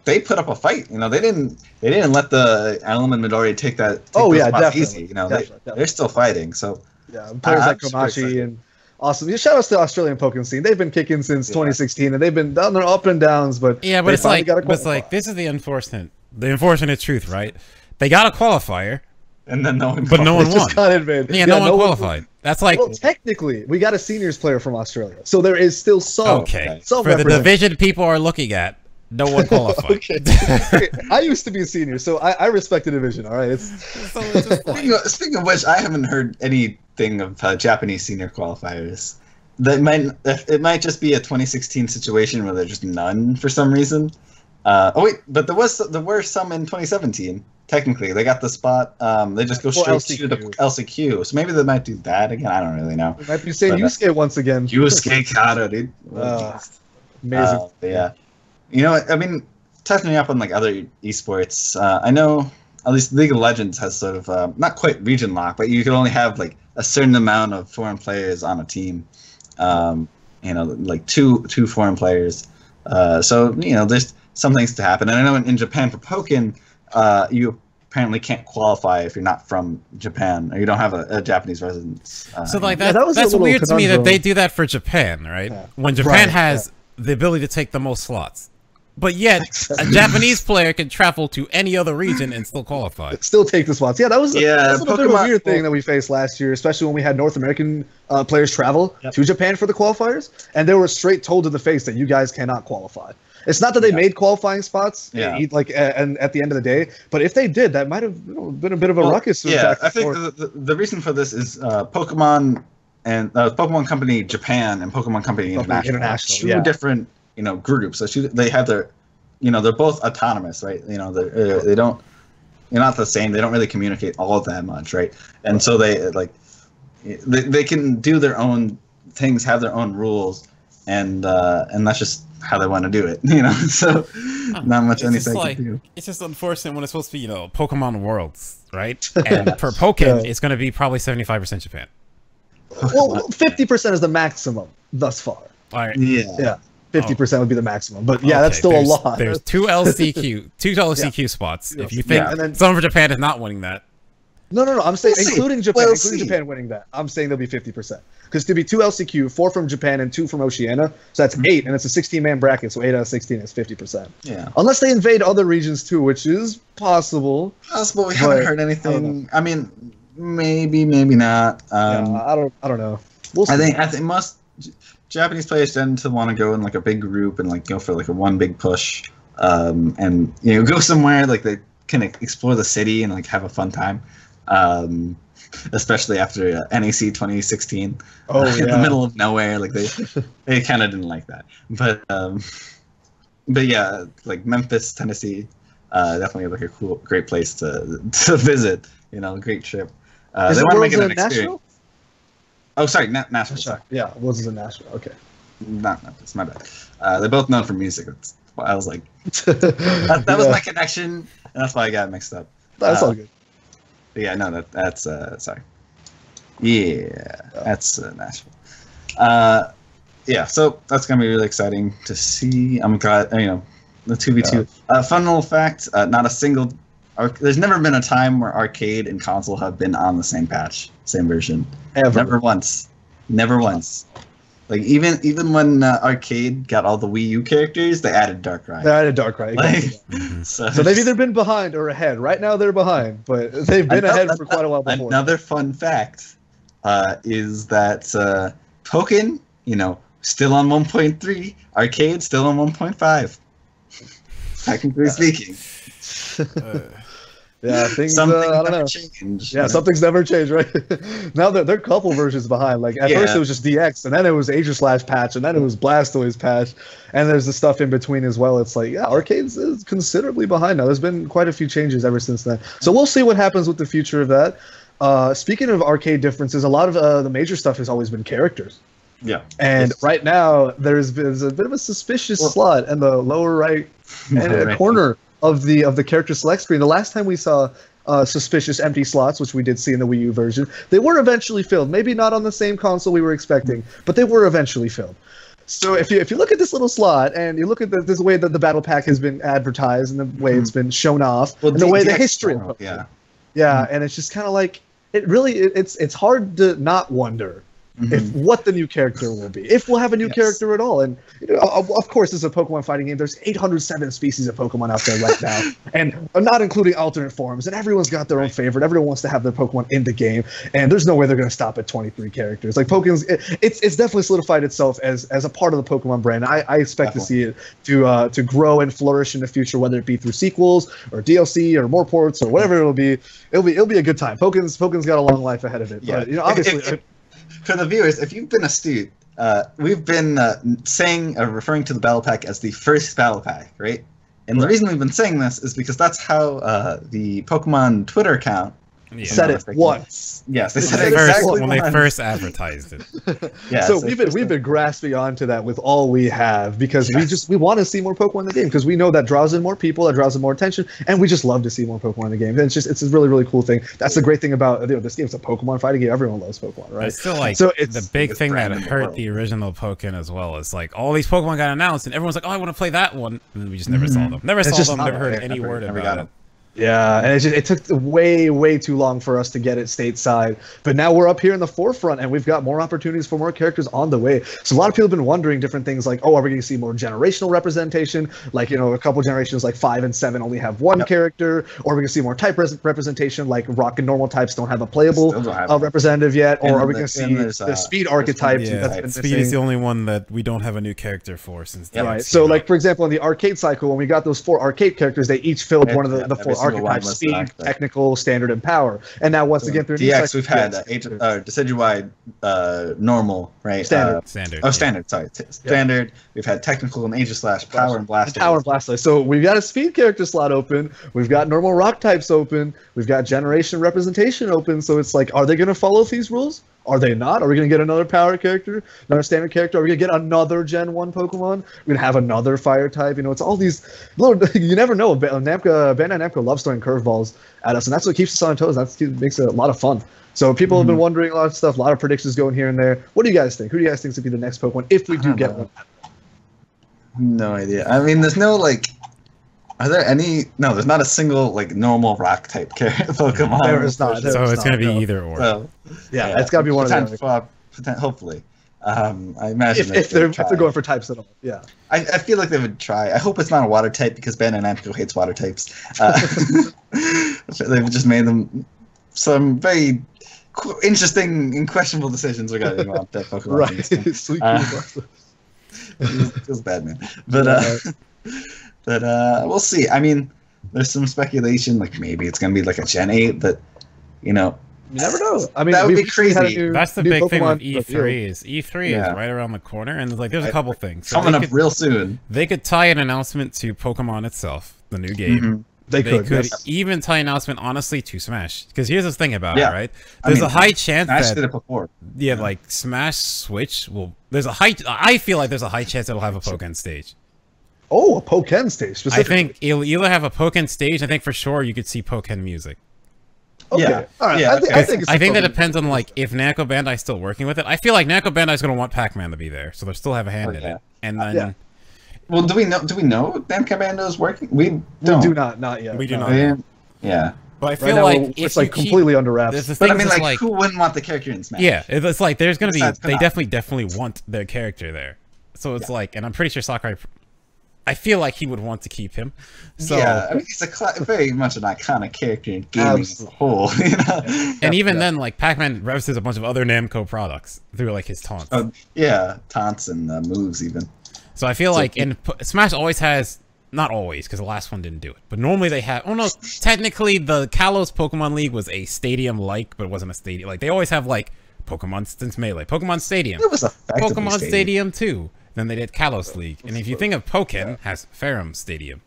They put up a fight. They didn't let the Elm and Midori take that. Definitely. Easy. They're still fighting. So players like Komachi and awesome. Shout outs to the Australian Pokken scene. They've been kicking since 2016, and they've been down their up and downs. But it's like this is the unfortunate truth, right? They got a qualifier, and then no one won. Got invaded. Yeah, no one qualified. That's like technically we got a seniors player from Australia, so there is still some. Some for the division people are looking at. No one qualified. I used to be a senior, so I respect the division. All right. Speaking of which, I haven't heard anything of Japanese senior qualifiers. It might just be a 2016 situation where there's just none for some reason. But there were some in 2017. Technically, they got the spot. They just go straight to the LCQ. So maybe they might do that again. I don't really know. They might be saying Yusuke once again. Yusuke Kata, dude. Amazing. Yeah. I mean, touching up on like other esports, I know at least League of Legends has sort of not quite region lock, but you can only have like a certain amount of foreign players on a team. Like two foreign players. So there's some things to happen. And I know in Japan for Pokken, you apparently can't qualify if you're not from Japan or you don't have a Japanese residence. So like that's weird to me that they do that for Japan, right? Yeah. When Japan has the ability to take the most slots. But yet, a Japanese player can travel to any other region and still qualify. Still take the spots. Yeah, that was a little bit of a weird thing that we faced last year, especially when we had North American players travel to Japan for the qualifiers, and they were straight told to the face that you guys cannot qualify. It's not that they made qualifying spots, like, and at the end of the day, but if they did, that might have been a bit of a ruckus. Yeah, I think the reason for this is Pokemon and Pokemon Company Japan and Pokemon Company International, two different groups. So they have their, they're both autonomous, right? They don't, you're not the same. They don't really communicate all that much, right? And so they can do their own things, have their own rules, and that's just how they want to do it, So not much anything can do. It's just unfortunate when it's supposed to be, Pokemon Worlds, right? And for Pokken, it's going to be probably 75% Japan. Well, 50% is the maximum thus far. All right. Yeah. 50% would be the maximum, but that's still a lot. There's two LCQ spots. If you think someone for Japan is not winning that. No. I'm saying including Japan, Japan winning that. I'm saying there'll be 50%. Because to be 2 LCQ, 4 from Japan and 2 from Oceania, so that's 8, and it's a 16-man bracket, so 8 out of 16 is 50%. Yeah. Unless they invade other regions too, which is possible. We haven't heard anything. I mean, maybe not. I don't know. We'll see. I think most Japanese players tend to want to go in like a big group and go for like a one big push, and go somewhere like they can explore the city and have a fun time. Especially after NEC 2016, in the middle of nowhere, they kind of didn't like that. But yeah, like Memphis, Tennessee, definitely a great place to visit. Great trip. They want to make it an experience. Oh, sorry, Nashville. Sorry. Yeah, Worlds is in Nashville. Okay. Not Memphis. My bad. They're both known for music. That's why I was like, that was my connection, and that's why I got mixed up. That's all good. Yeah, no, that's sorry. Yeah, that's Nashville. Yeah, so that's gonna be really exciting to see. I'm glad, the 2v2. Fun little fact: not a single. There's never been a time where arcade and console have been on the same patch, same version. Ever. Never once. Never once. Like even when arcade got all the Wii U characters, they added Darkrai. They added Darkrai. So they've either been behind or ahead. Right now they're behind, but they've been ahead for quite a while before. Another fun fact is that Pokken, still on 1.3, arcade still on 1.5. Technically speaking. Yeah, things. I don't know. Changed, yeah, something's never changed, right? Now they're a couple versions behind. Like at first it was just DX, and then it was Aegislash patch, and then it was Blastoise patch, and there's the stuff in between as well. It's like arcades is considerably behind now. There's been quite a few changes ever since then. So we'll see what happens with the future of that. Speaking of arcade differences, a lot of the major stuff has always been characters. Yeah. And right now there's a bit of a suspicious slot in the lower right corner of the character select screen. The last time we saw suspicious empty slots, which we did see in the Wii U version, they were eventually filled. Maybe not on the same console we were expecting, but they were eventually filled. So if you look at this little slot and you look at this way that the battle pack has been advertised and the way it's been shown off, and the way the history of Pokemon, and it's just kind of like it's hard to not wonder if what the new character will be, if we'll have a new character at all. And of course, this is a Pokemon fighting game. There's 807 species of Pokemon out there right now, and not including alternate forms. And everyone's got their own favorite. Everyone wants to have their Pokemon in the game, and there's no way they're going to stop at 23 characters. Like Pokemon's, it's definitely solidified itself as a part of the Pokemon brand. I expect to see it to grow and flourish in the future, whether it be through sequels or DLC or more ports or whatever it'll be. It'll be a good time. Pokemon's got a long life ahead of it. Yeah. But obviously. For the viewers, if you've been astute, we've been referring to the battle pack as the first battle pack, right? And the reason we've been saying this is because that's how the Pokemon Twitter account said it once. Yes, they said it exactly when they first advertised it. So we've been grasping onto that with all we have, because we want to see more Pokemon in the game, because we know that draws in more people, that draws in more attention, and we just love to see more Pokemon in the game. And it's a really, really cool thing. That's the great thing about this game. It's a Pokemon fighting game. Everyone loves Pokemon, right? It's still the big thing that hurt the original Pokken as well is like all these Pokemon got announced and everyone's like, oh, I want to play that one, and we just never saw them. Never heard any word about it. Yeah, and it took way too long for us to get it stateside. But now we're up here in the forefront, and we've got more opportunities for more characters on the way. So a lot of people have been wondering different things like, oh, are we going to see more generational representation? Like, you know, a couple generations like 5 and 7 only have one character. Or are we going to see more type representation, like rock and normal types don't have a playable representative yet? Or are we going to see the speed archetype? Yeah, speed is the only one that we don't have a new character for since the right. So, like, for example, in the arcade cycle, when we got those 4 arcade characters, they each filled one of the 4 archetypes: speed, technical, standard, and power. And now once again through DX, we've had decidueye, normal, right? Standard. Standard. Sorry, standard. We've had technical and Aegis/, power and blast. Power and blast. So we've got a speed character slot open. We've got normal rock types open. We've got generation representation open. So it's like, are they going to follow these rules? Are they not? Are we going to get another power character, another standard character? Are we going to get another Gen 1 Pokemon? We're going to have another fire type. You know, it's all these little, you never know. Bandai Namco loves throwing curveballs at us, and that's what keeps us on our toes. That makes it a lot of fun. So people have been wondering a lot of stuff, a lot of predictions going here and there. What do you guys think? Who do you guys think is going to be the next Pokemon if we do get one? No idea. I mean, there's no, like... Are there any? No, there's not a single like normal rock type Pokemon. There is not. So it's going to be either or. So, yeah, it's got to be one of them. Hopefully, I imagine if they're going for types at all. Yeah, I feel like they would try. I hope it's not a water type because Bandai Namco hates water types. They've just made them some very interesting and questionable decisions regarding water type Pokemon. Right, sweet. Feels bad, man. But we'll see. I mean, there's some speculation, like maybe it's gonna be like a Gen 8, but you know, you never know. I mean, that would be crazy. That's the big thing with E3 is E3 is right around the corner, and there's a couple things coming up real soon. They could tie an announcement to Pokemon itself, the new game. They could even tie an announcement, honestly, to Smash. Because here's the thing about it, right? There's a high chance Smash did it before. Yeah, like Smash Switch will. I feel like there's a high chance it'll have a Pokken stage. Oh, a Pokken stage specifically. I think it'll either have a Pokken stage. I think for sure you could see Pokken music. Okay. Yeah. All right. Yeah, I think that depends on like if Namco Bandai's still working with it. I feel like Namco Bandai's going to want Pac-Man to be there, so they'll still have a hand in it. And then, well, do we know Namco Bandai is working? We do not yet. We do not. Yeah. But I feel like it's like completely under wraps. But I mean, like, who wouldn't want the character in Smash? Yeah, it's like there's going to be. They definitely want their character there. So it's like, and I'm pretty sure Sakurai. I feel like he would want to keep him. So, yeah, I mean, he's very much an iconic character in gaming as a whole. You know? And even then, like, Pac-Man references a bunch of other Namco products through, like, his taunts. Taunts and moves, even. So I feel like, and Smash always has, not always, because the last one didn't do it, but normally they have, oh no, technically the Kalos Pokemon League was a stadium-like, but it wasn't a stadium. Like, they always have, like, Pokemon Instance Melee, Pokemon Stadium, Pokemon Stadium 2. Then they did Kalos League, and if you think of Pokken, has Ferrum Stadium.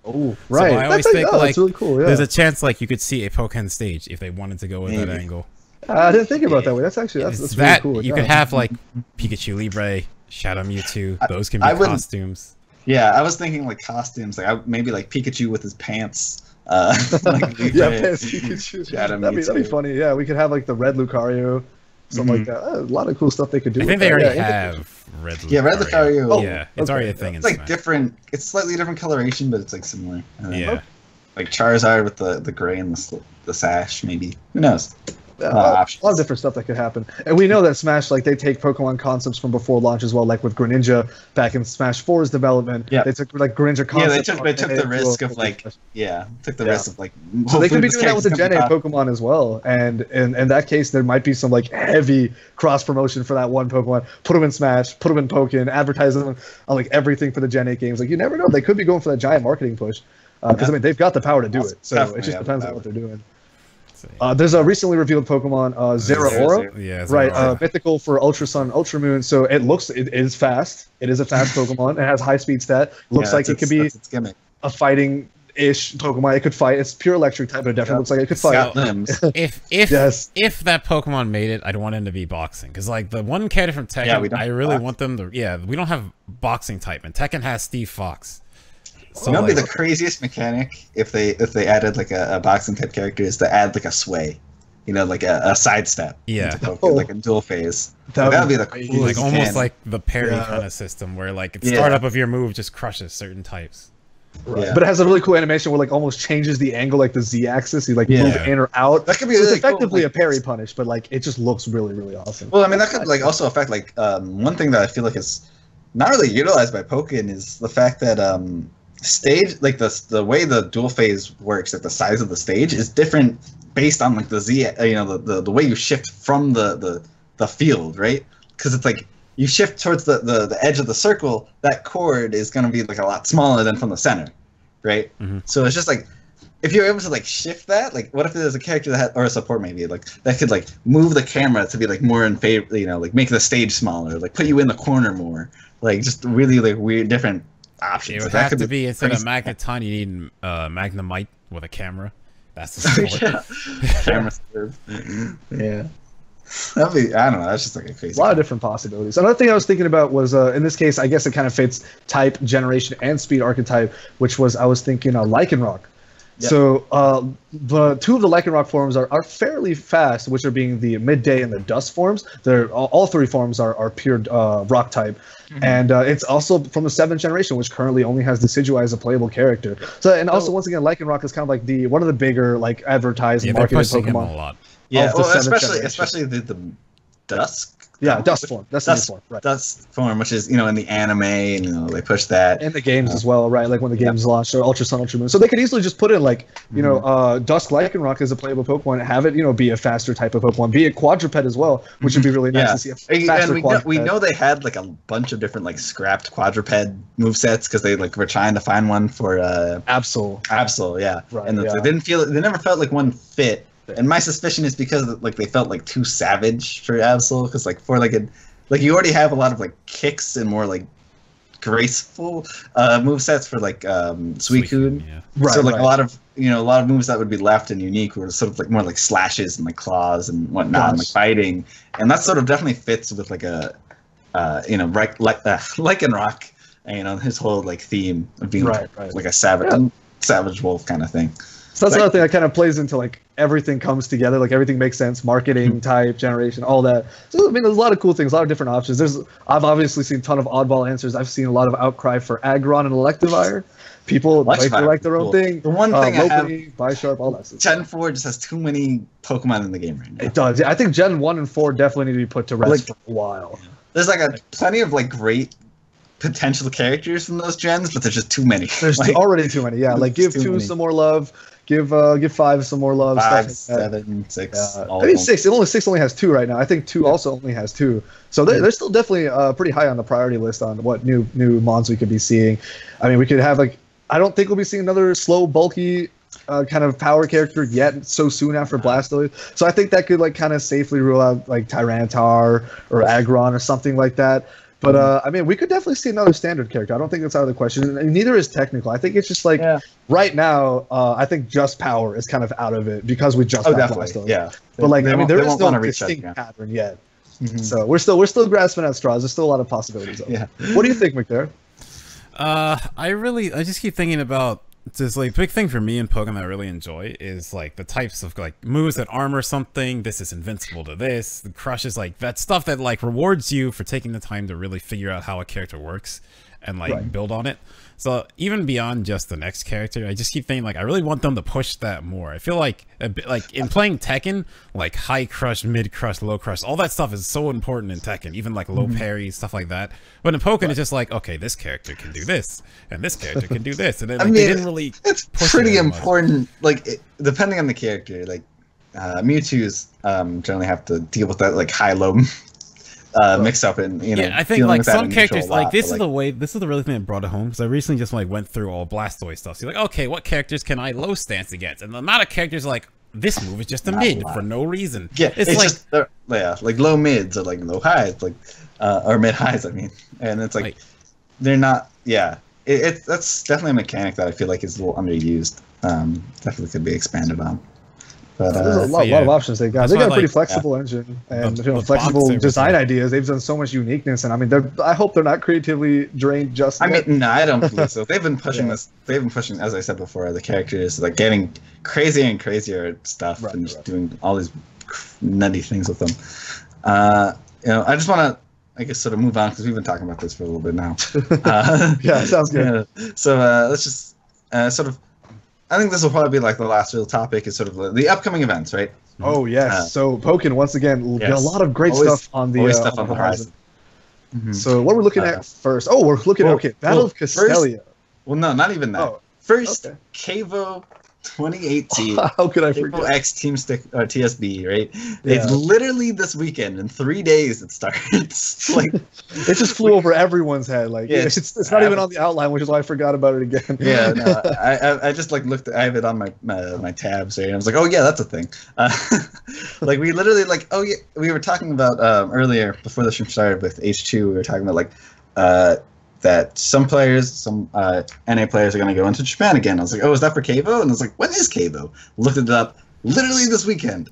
Oh, right. So I always think like that's really cool, there's a chance like you could see a Pokken stage if they wanted to go with that angle. I didn't think about it that way. That's actually that's really cool. You could have like Pikachu Libre, Shadow Mewtwo. Those can be costumes. Yeah, I was thinking like costumes, like maybe like Pikachu with his pants. Like Libre, pants Pikachu. That'd be funny. Yeah, we could have like the red Lucario. Something like that. A lot of cool stuff they could do. I think they already have Red Lucario. Yeah, Red Lucario. Oh, yeah, it's already a thing. It's like different. It's slightly different coloration, but it's like similar. Yeah. Like Charizard with the gray and the sash, maybe. Who knows? A lot of different stuff that could happen. And we know that Smash, like, they take Pokemon concepts from before launch as well, like with Greninja back in Smash 4's development. Yeah. They took, like, Greninja concepts. Yeah, they took the risk of, like, risk of, like... So they could be doing that with the Gen 8 Pokemon as well. And in that case, there might be some, like, heavy cross-promotion for that one Pokemon. Put them in Smash, put them in Pokken, advertise them on, like, everything for the Gen 8 games. Like, you never know. They could be going for that giant marketing push. Because, I mean, they've got the power to do it. So it just depends on what they're doing. There's a recently revealed Pokemon, Zeraora. Yeah, right. Mythical for Ultra Sun, Ultra Moon. So it is fast. It is a fast Pokemon. It has high speed stat. Looks like it could be a fighting-ish Pokemon. It could fight. It's pure electric type, but it definitely looks like it could fight. If that Pokemon made it, I'd want him to be boxing. Because like the one character from Tekken, I really want them to. Yeah, we don't have boxing type, and Tekken has Steve Fox. So that would be the craziest mechanic if they added like a boxing type character is to add like a sway, you know, like a sidestep. Yeah, like a dual phase. That would be the coolest. Like almost like the parry kind of system where like the startup of your move just crushes certain types. Right. Yeah. But it has a really cool animation where like almost changes the angle, like the Z-axis. You like move in or out. That could be really effectively cool, like, a parry punish, but like it just looks really, really awesome. Well, I mean, that could like also affect like one thing that I feel like is not really utilized by Pokken is the fact that stage like the way the dual phase works, like the size of the stage is different based on like the Z, the way you shift from the field, right? Because it's like you shift towards the edge of the circle, that chord is going to be like a lot smaller than from the center, right? So it's just like, if you're able to like shift that, like what if there's a character that or a support maybe like that could like move the camera to be like more in favor, like make the stage smaller, like put you in the corner more, like just really like weird different options. It would like, have to be instead of Magneton, you need Magnemite with a camera. That's the support. Camera serve. Yeah. That'd be, I don't know, that's just like a crazy. A lot of different possibilities. Another thing I was thinking about was, in this case, I guess it kind of fits type, generation, and speed archetype, which was, I was thinking Lycanroc. Yep. So the two of the Lycanroc forms are fairly fast, which are being the Midday and the Dust forms. They're all three forms are pure rock type. And it's also from the 7th generation, which currently only has Decidueye as a playable character. So, and also, once again, Lycanroc is kind of like one of the bigger like advertised and marketed Pokemon. A lot. Yeah, well, especially the Dusk. Yeah, Dust form. That's the form, right? Dust form, which is in the anime, and they push that in the games as well, right? Like when the games launched, or Ultra Sun, Ultra Moon. So they could easily just put in like Dusk Lycanroc as a playable Pokemon, and have it be a faster type of Pokemon, be a quadruped as well, which would be really nice to see. A faster and we know they had like a bunch of different like scrapped quadruped movesets because they like were trying to find one for Absol, yeah. Right, and they never felt like one fit. And my suspicion is because like they felt like too savage for Absol, because like for like you already have a lot of like kicks and more like graceful movesets for like Suicune. Yeah. Right, so like a lot of moves that would be left and unique were sort of like more like slashes and like claws and whatnot, and like fighting, and that sort of definitely fits with like a Lycanroc, his whole like theme of being like a savage wolf kind of thing. So that's another thing that kind of plays into like everything comes together, like everything makes sense, marketing, type, generation, all that. So I mean, there's a lot of cool things, a lot of different options. I've obviously seen a ton of oddball answers. I've seen a lot of outcry for Aggron and Electivire. People like their own thing. The one thing I have, Bisharp, all that stuff. Gen 4 just has too many Pokemon in the game right now. It does. Yeah, I think Gen 1 and 4 definitely need to be put to rest for a while. There's like plenty of like great potential characters from those gens, but there's just too many. There's already too many. Yeah, like give 2 some more love. Give 5 some more love. 5, 7, 6. I mean 6. Six only has 2 right now. I think 2 also only has 2. So they're still definitely pretty high on the priority list on what new mons we could be seeing. I mean, we could have like, I don't think we'll be seeing another slow, bulky kind of power character yet so soon after Blastoise. So I think that could like kind of safely rule out like Tyranitar or Aggron or something like that. But I mean, we could definitely see another standard character. I don't think that's out of the question. And neither is technical. I think it's just like right now. I think just power is kind of out of it because we just got Blastoise. Yeah, but like I mean, there is no distinct pattern yet. So we're still grasping at straws. There's still a lot of possibilities. Yeah. What do you think, McDareth? I just keep thinking about this like big thing for me in Pokemon that I really enjoy is like the types of like moves that armor something. This is invincible to this. The crush is like that stuff that like rewards you for taking the time to really figure out how a character works and like build on it. So even beyond just the next character, I just keep thinking like I really want them to push that more. I feel like a bit, like in playing Tekken, like high crush, mid crush, low crush, all that stuff is so important in Tekken. Even like low parry, stuff like that. But in Pokken, it's just like okay, this character can do this, and this character can do this, and then like, they didn't really. It's pretty important. Like depending on the character, like Mewtwo's generally have to deal with that like high low. Mix up and I think like some characters like this is the really thing that brought it home because I recently just like went through all Blastoise stuff. So you're like, okay, what characters can I low stance against? And the amount of characters like this move is just a mid for no reason. Yeah, it's like like low mids or like low highs, like or mid highs. I mean, and it's like they're not. Yeah, that's definitely a mechanic that I feel like is a little underused. Definitely could be expanded on. But, there's a lot of options they got. They got a pretty flexible engine and flexible design ideas. They've done so much uniqueness, and I mean, I hope they're not creatively drained. I mean, no, I don't believe so. They've been pushing this. They've been pushing, as I said before, the characters like getting crazier and crazier stuff and just doing all these nutty things with them. I just want to, I guess, sort of move on because we've been talking about this for a little bit now. Yeah, sounds good. So let's just. sort of, I think this will probably be like the last real topic is sort of the upcoming events, right? Oh yes. So Pokken once again, a lot of great stuff on the horizon. So what we're looking at first? Oh, we're looking at Battle of Castelia. Well, no, not even that. Oh, first, Cavo 2018. How could I forget? X Team Stick or TSB, right? It's literally this weekend. In 3 days, it starts. Like it just flew over everyone's head. Like it's not even on the outline, which is why I forgot about it again. Yeah, no, I just like looked. I have it on my tabs here, and I was like, oh yeah, that's a thing. Like we literally we were talking about earlier before the stream started with H2. We were talking about that some players, some NA players are going to go into Japan again. I was like, oh, is that for Cavo? And I was like, when is Cavo? Looked it up. Literally this weekend.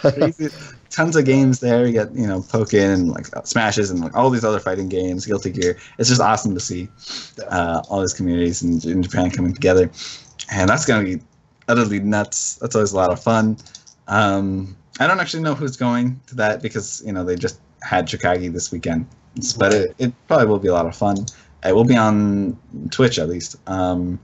Crazy. Tons of games there. You got, Pokken and like Smashes and like all these other fighting games, Guilty Gear. It's just awesome to see all these communities in Japan coming together. And that's going to be utterly nuts. That's always a lot of fun. I don't actually know who's going to that because, they just had Chicago this weekend. But it probably will be a lot of fun. It will be on Twitch at least. I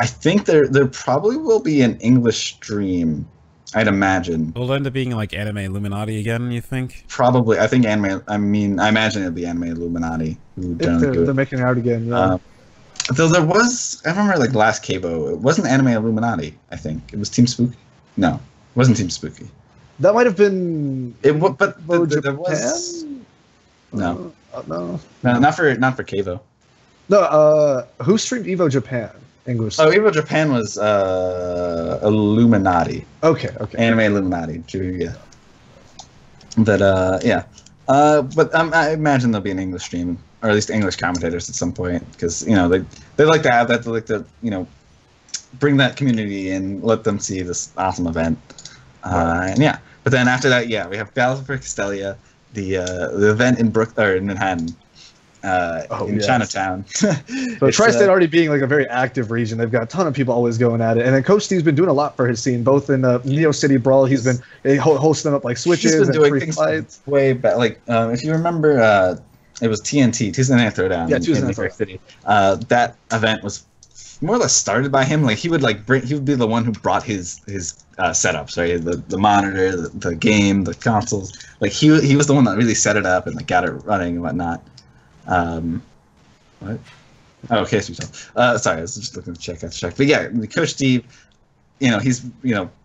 think there probably will be an English stream, I'd imagine. Will it end up being like Anime Illuminati again, you think? Probably. I think I imagine it'll be Anime Illuminati. They're making it out again, yeah. Though there was, I remember like last Cabo, it wasn't Anime Illuminati, I think. It was Team Spooky. No, it wasn't Team Spooky. That might have been... But there was... No. No, not for Cavo. No, who streamed Evo Japan English? Oh, Evo Japan was Illuminati. Okay. Anime Illuminati. Yeah. But but I imagine there'll be an English stream, or at least English commentators at some point, because they like to have that. They like to bring that community in, let them see this awesome event. And but then after that, we have Battle for Castelia. The event in Manhattan, Chinatown. So Tri-State already being like a very active region, they've got a ton of people always going at it. And then Coach Steve's been doing a lot for his scene, both in Neo City Brawl. He's been hosting up like switches and free fights. Way back, like if you remember, it was TNT, Tuesday Night Throwdown. Yeah, Tuesday Night Throwdown. City. That event was more or less started by him. Like he would be the one who brought his setups, right? The monitor, the game, the consoles. Like he was the one that really set it up and like got it running and whatnot. What? Oh, okay, sorry, I was just looking to check. But yeah, Coach Steve, he's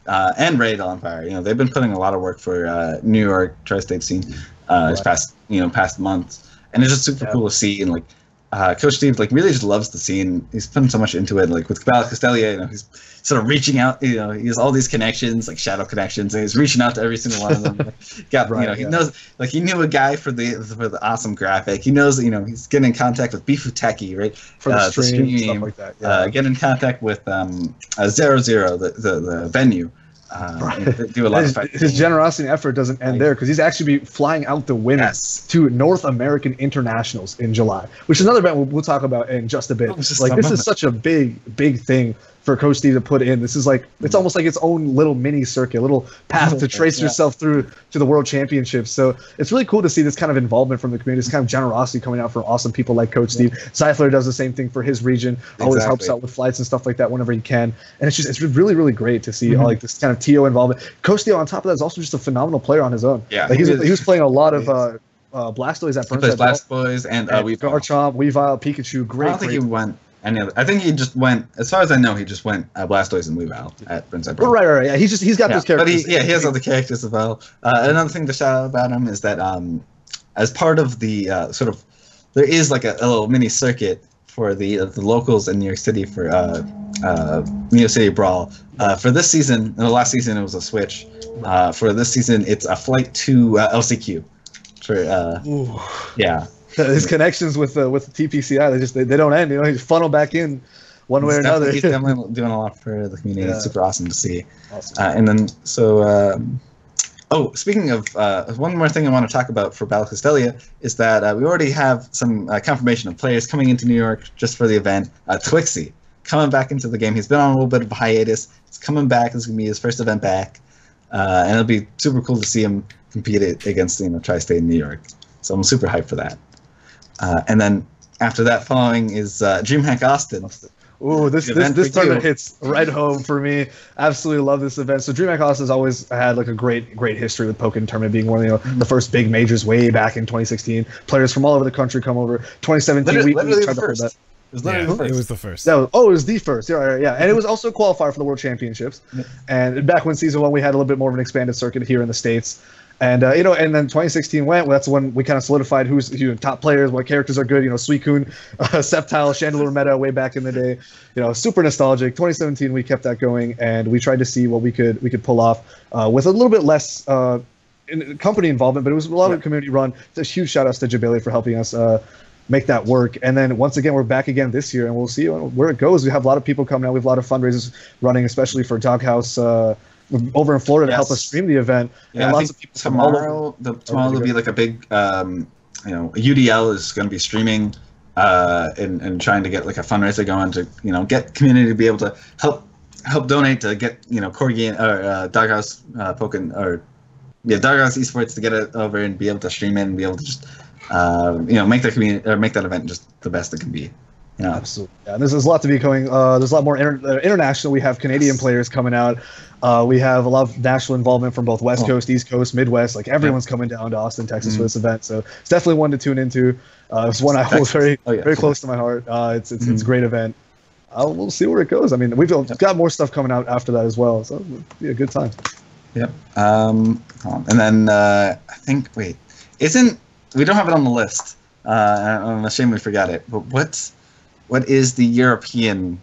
and Raid on Fire. They've been putting a lot of work for New York Tri-State scene this past months, and it's just super cool to see. And like Coach Steve really just loves the scene. He's putting so much into it. Like with Battle of Castelia, he's sort of reaching out. He has all these connections, like shadow connections, and he's reaching out to every single one of them. He knows. Like he knew a guy for the awesome graphic. He knows. He's getting in contact with Bifuteki, right? For the stream, stuff like that. Yeah. Get in contact with 00, the venue. Do a lot of his generosity and effort doesn't end there, because he's actually be flying out the winners to North American Internationals in July, which is another event we'll talk about in just a bit. This is such a big thing for Coach Steve to put in. This is like, it's almost like its own little mini circuit, little path to trace yourself through to the World Championships. So it's really cool to see this kind of involvement from the community, this kind of generosity coming out from awesome people like Coach Steve. Seifler does the same thing for his region, always helps out with flights and stuff like that whenever he can. And it's really, really great to see all like this kind of TO involvement. Coach Steve, on top of that, is also just a phenomenal player on his own. Yeah, like he was playing a lot of Blastoise at Burnside Brawl. Blastoise and Garchomp, Weavile, Pikachu. Great. I don't think he went. I think he just went. As far as I know, he just went Blastoise and Weavile at Burnside Brawl. Right. Yeah, he's got those characters. But he has other characters as well. Another thing to shout out about him is that as part of the there is like a little mini circuit for the locals in New York City for Neo City Brawl. For this season, the last season it was a Switch. For this season, it's a flight to LCQ. His connections with the TPCi, they don't end. He just funnel back in one way or another. He's definitely doing a lot for the community. It's super awesome to see. And then speaking of one more thing I want to talk about for Battle Castelia is that we already have some confirmation of players coming into New York just for the event. Twixie coming back into the game. He's been on a little bit of a hiatus. He's coming back. It's going to be his first event back. And it'll be super cool to see him compete against Tri-State in New York. So I'm super hyped for that. And then after that, following is DreamHack Austin. Ooh, this tournament hits right home for me. Absolutely love this event. So DreamHack House has always had like a great history with Pokken tournament being one of the first big majors way back in 2016. Players from all over the country come over. 2017, we tried to hold that. It was the first. It was the first. Yeah. And it was also a qualifier for the World Championships. Yeah. And back when Season 1, we had a little bit more of an expanded circuit here in the States. And, and then 2016 went. That's when we kind of solidified who's top players, what characters are good. Suicune, Sceptile, Chandelure meta way back in the day. Super nostalgic. 2017, we kept that going, and we tried to see what we could pull off with a little bit less company involvement, but it was a lot of community run. It's a huge shout outs to Jabili for helping us make that work. And then once again, we're back again this year, and we'll see where it goes. We have a lot of people coming out. We have a lot of fundraisers running, especially for Doghouse over in Florida to help us stream the event. Yeah, and lots of people tomorrow will be like a big, UDL is going to be streaming and trying to get like a fundraiser going to, get community to be able to help donate to get, Corgi or Doghouse Pokken or Doghouse Esports to get it over and be able to stream it and be able to just make their community or make that event just the best it can be. Absolutely. Yeah, there's a lot to be going. There's a lot more international. We have Canadian players coming out. We have a lot of national involvement from both West Coast, East Coast, Midwest. Like everyone's coming down to Austin, Texas for this event. So it's definitely one to tune into. It's one I hold very close to my heart. It's a great event. We'll see where it goes. I mean, we've got more stuff coming out after that as well. So it'll be a good time. Yep. And then I think we don't have it on the list. I'm ashamed we forgot it. But what is the European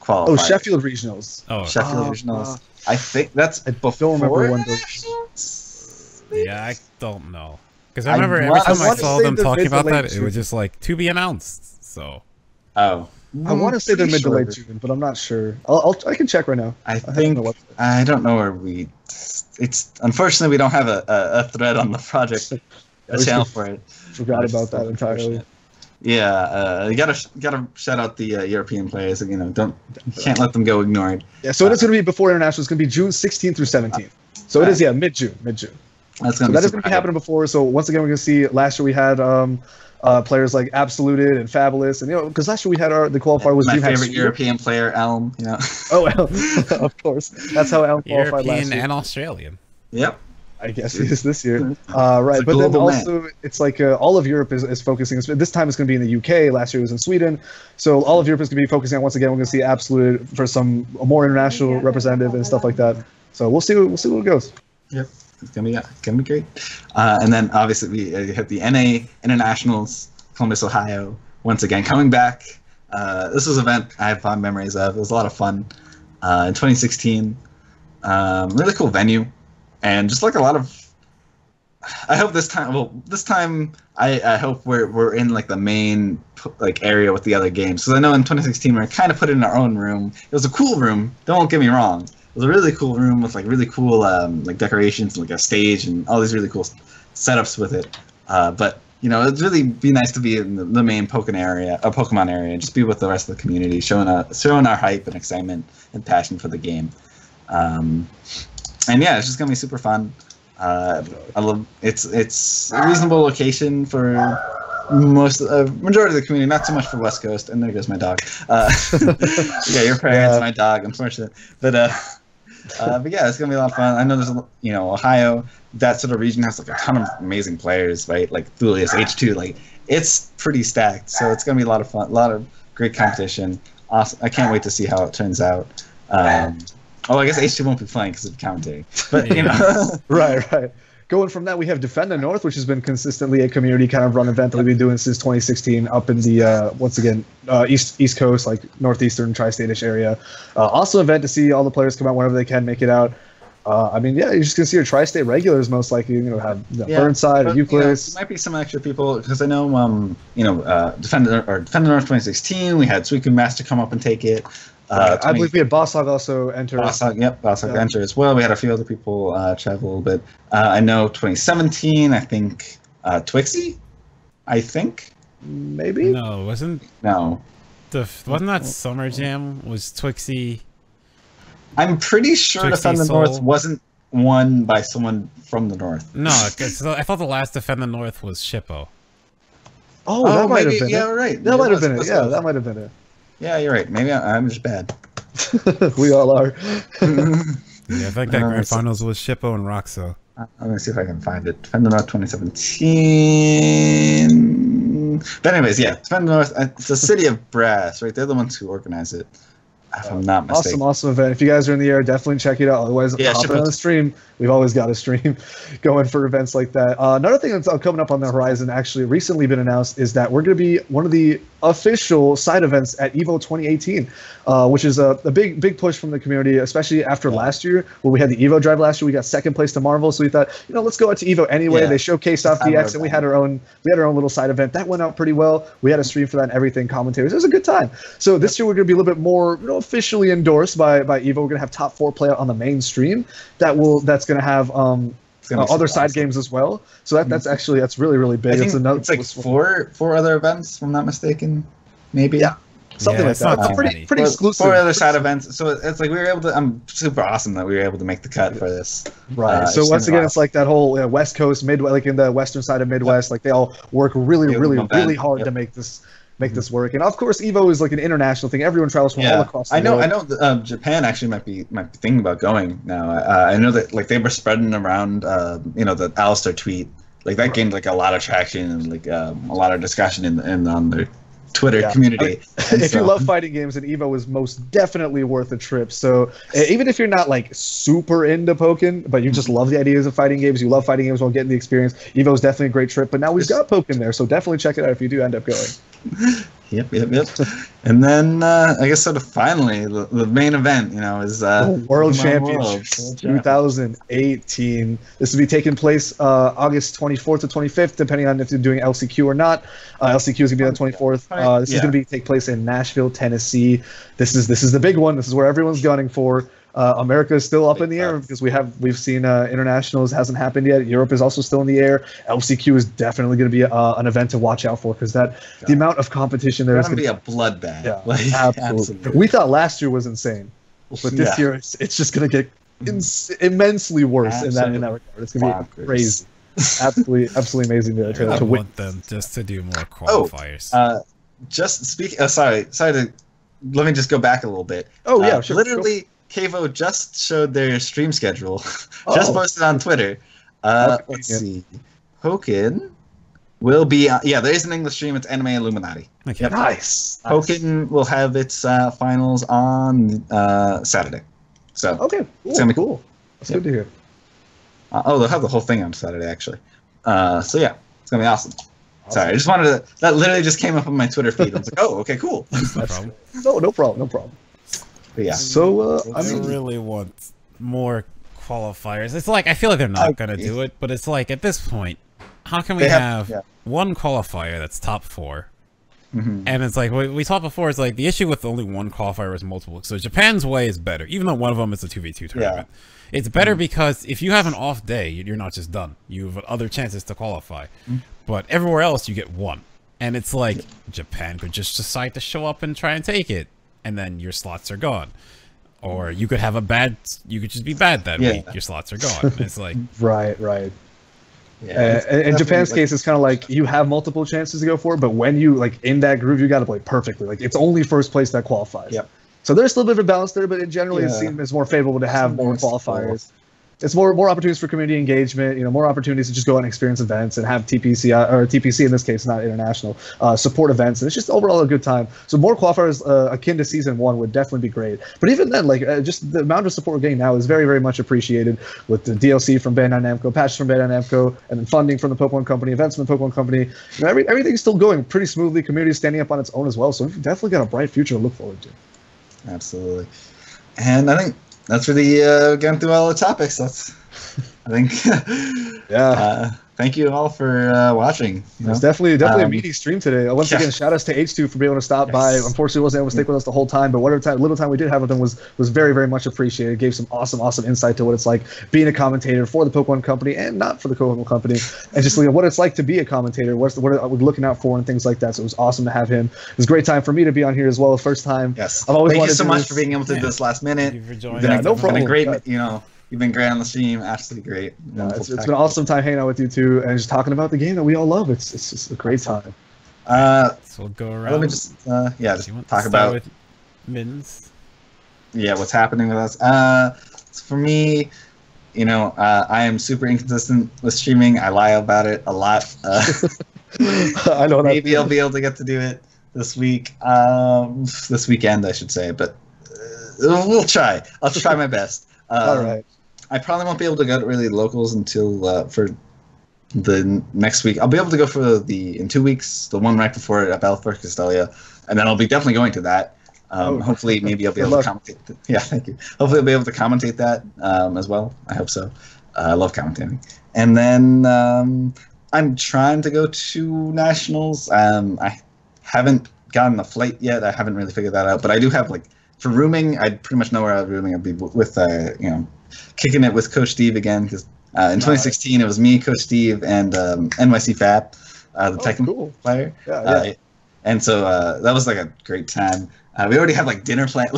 qualifier? Oh, Sheffield Regionals. Sheffield Regionals. I think that's before. I don't remember when those. Yeah, I don't know. Because I remember every time I saw them talking about that, it was just like to be announced. So. Oh. I want to say they're mid to late June, but I'm not sure. I can check right now. I don't know where we. It's unfortunately we don't have a thread on the project, a channel for it. Forgot about that entirely. Yeah, you gotta shout out the European players. You can't let them go ignored. Yeah, so it is going to be before international. It's going to be June 16th through 17th. So it is mid June. That's going to be happening before. So once again, we're going to see. Last year we had players like Absoluted and Fabulous, and because last year we had the qualifier was my favorite European player, Elm. Oh, Elm, of course. That's how Elm qualified last year. European and Australian. Yep. I guess it is this year. Right, but then also it's like all of Europe is focusing. This time it's going to be in the UK. Last year it was in Sweden. So all of Europe is going to be focusing on, once again, we're going to see Absolute for a more international representative and stuff like that. So we'll see where it goes. Yep. It's gonna be great. And then obviously we have the NA Internationals, Columbus, Ohio, once again coming back. This was an event I have fond memories of. It was a lot of fun. In 2016, really cool venue, and just like a lot of. I hope this time. Well, this time I hope we're in like the main like area with the other games. Because I know in 2016 we were kind of put in our own room. It was a cool room. Don't get me wrong. It was a really cool room with like really cool like decorations, and, like a stage, and all these really cool setups with it. But it'd really be nice to be in the main Pokemon area, and just be with the rest of the community, showing our hype and excitement and passion for the game. And yeah, it's just gonna be super fun. I love it's a reasonable location for majority of the community, not so much for West Coast. And there goes my dog. Yeah, your parents, my dog. Unfortunate, but yeah, it's gonna be a lot of fun. I know there's Ohio, that sort of region has like a ton of amazing players, right? Like Thulius, H2, like it's pretty stacked. So it's gonna be a lot of fun, a lot of great competition. Awesome. I can't wait to see how it turns out. I guess H2 won't be playing because of commentary, but right. Going from that, we have Defend the North, which has been consistently a community kind of run event that we've been doing since 2016 up in the, once again, East Coast, like northeastern tri-state-ish area. Also event to see all the players come out whenever they can make it out. I mean, yeah, you're just going to see your tri-state regulars most likely, have Burnside or Euclid. There might be some extra people, because I know, Defend the North 2016, we had Suicune Master come up and take it. I believe we had Boss Hog also enter. Boss Hog enter as well. We had a few other people travel a little bit. I know 2017, I think Twixie, maybe. No, wasn't that Summer Jam? Was Twixie? I'm pretty sure Defend the North wasn't won by someone from the North. No, because I thought the last Defend the North was Shippo. Oh, that might have been. Yeah, right. That might have been it. Yeah, that might have been it. Yeah, you're right. Maybe I'm just bad. We all are. Yeah, I think that grand finals was Shippo and Roxo. I'm gonna see if I can find it. Defend the North 2017. But anyways, yeah, Defend the North. It's the City of Brass, right? They're the ones who organize it. If I'm not mistaken. Awesome event. If you guys are in the air, definitely check it out. Otherwise, hop in on the stream. We've always got a stream going for events like that. Another thing that's coming up on the horizon, actually recently been announced, is that we're going to be one of the official side events at EVO 2018, which is a big push from the community, especially after last year where we had the EVO drive last year. We got second place to Marvel, so we thought, let's go out to EVO anyway. They showcased off DX, and we had our own little side event that went out pretty well. We had a stream for that and everything, commentators. It was a good time. So this year we're going to be a little bit more, officially endorsed by EVO. We're going to have top 4 play out on the main stream. That's going to have other side games as well. So that's really big. It's like four other events, if I'm not mistaken, maybe. Yeah, something like that. It's pretty exclusive. 4 other side events. So it's like we were able to. I'm super awesome that we were able to make the cut for this. Right. So once again, it's like that whole West Coast, Midwest, like in the western side of Midwest, like they all work really hard to make this work. And of course, EVO is like an international thing. Everyone travels from all across the world. I know that, Japan actually might be thinking about going now. I know that like they were spreading around the Alistair tweet. Like that gained like a lot of traction and like a lot of discussion in on their Twitter community. If you love fighting games, then EVO is most definitely worth a trip. So even if you're not like super into Pokken, but you just love the ideas of fighting games, you love fighting games while getting the experience, EVO is definitely a great trip. But now we've got Pokken there, so definitely check it out if you do end up going. Yep. And then I guess sort of finally the main event, is World Championships 2018. This will be taking place August 24th to 25th, depending on if you're doing LCQ or not. LCQ is gonna be on the 24th. This is gonna take place in Nashville, Tennessee. This is the big one. This is where everyone's gunning for. America is still up in the air because we've seen internationals hasn't happened yet. Europe is also still in the air. LCQ is definitely going to be an event to watch out for because the amount of competition there is going to be a bloodbath. Yeah, absolutely. We thought last year was insane, but this year it's just going to get immensely worse in that regard. It's going to be crazy. Absolutely amazing to I want them just to do more qualifiers. Sorry to let me just go back a little bit. Oh yeah, sure. Literally. Kavo just showed their stream schedule. Just posted on Twitter. Let's see. Pokken will be... there is an English stream. It's Anime Illuminati. Okay. Yep. Nice. Pokken will have its finals on Saturday. So okay, cool. That's good to hear. They'll have the whole thing on Saturday, actually. So yeah, it's going to be awesome. Sorry, I just wanted to... That literally just came up on my Twitter feed. I was like, oh, okay, cool. No problem. No problem. But yeah. So I really want more qualifiers. It's like I feel like they're not gonna do it, but it's like at this point, how can we have one qualifier that's top 4? And it's like we talked before. It's like the issue with only one qualifier is multiple. So Japan's way is better, even though one of them is a 2v2 tournament. It's better because if you have an off day, you're not just done. You have other chances to qualify. But everywhere else, you get one, and it's like Japan could just decide to show up and try and take it. And then your slots are gone, or you could have you could just be bad that week. Your slots are gone. It's like right. Yeah, in Japan's case, it's kind of like you have multiple chances to go for it, but when you in that groove, you got to play perfectly. Like it's only first place that qualifies. Yep. So there's still a bit of a balance there, but generally it seems it's more favorable to have more qualifiers. It's more opportunities for community engagement, more opportunities to just go out and experience events and have TPCi, or TPC in this case, not international, support events. And it's just overall a good time. So more qualifiers akin to Season 1 would definitely be great. But even then, just the amount of support we're getting now is very, very much appreciated with the DLC from Bandai Namco, patches from Bandai Namco, and then funding from the Pokemon Company, events from the Pokemon Company. Everything's still going pretty smoothly. Community is standing up on its own as well. So we've definitely got a bright future to look forward to. Absolutely. And I think that's really getting through all the topics. I think. Thank you all for watching. It's definitely a meaty stream today. Once again, shout outs to H2 for being able to stop by. Unfortunately, wasn't able to stick with us the whole time, but whatever little time we did have with him was very, very much appreciated. Gave some awesome insight to what it's like being a commentator for the Pokemon Company and not for the Pokemon Company, and just what it's like to be a commentator, what we're looking out for and things like that. So it was awesome to have him. It was a great time for me to be on here as well. First time. Yes. Thank you so much for being able to do this last minute. Thank you for joining. No problem. Been a great, You've been great on the stream. Absolutely great. It's been an awesome time hanging out with you too, and just talking about the game that we all love. It's just a great time. So we'll go around. Let me just just talk start about with Mins. what's happening with us. For me, I am super inconsistent with streaming. I lie about it a lot. I know that. Maybe I'll be able to get to do it this week, this weekend, I should say. But we'll try. I'll try my best. All right. I probably won't be able to go to really locals until for the next week. I'll be able to go for in 2 weeks, the one right before at Battle for Castelia, and then I'll be definitely going to that. Hopefully, maybe I'll be able to commentate. Yeah, thank you. Hopefully, I'll be able to commentate that as well. I hope so. I love commentating. And then I'm trying to go to nationals. I haven't gotten a flight yet. I haven't really figured that out. But I do have for rooming. I pretty much know where I'll be rooming. I'll be with kicking it with Coach Steve again because in 2016 it was me, Coach Steve, and NYC Fab, the Tekken player. Yeah. And so that was a great time. We already had dinner plan,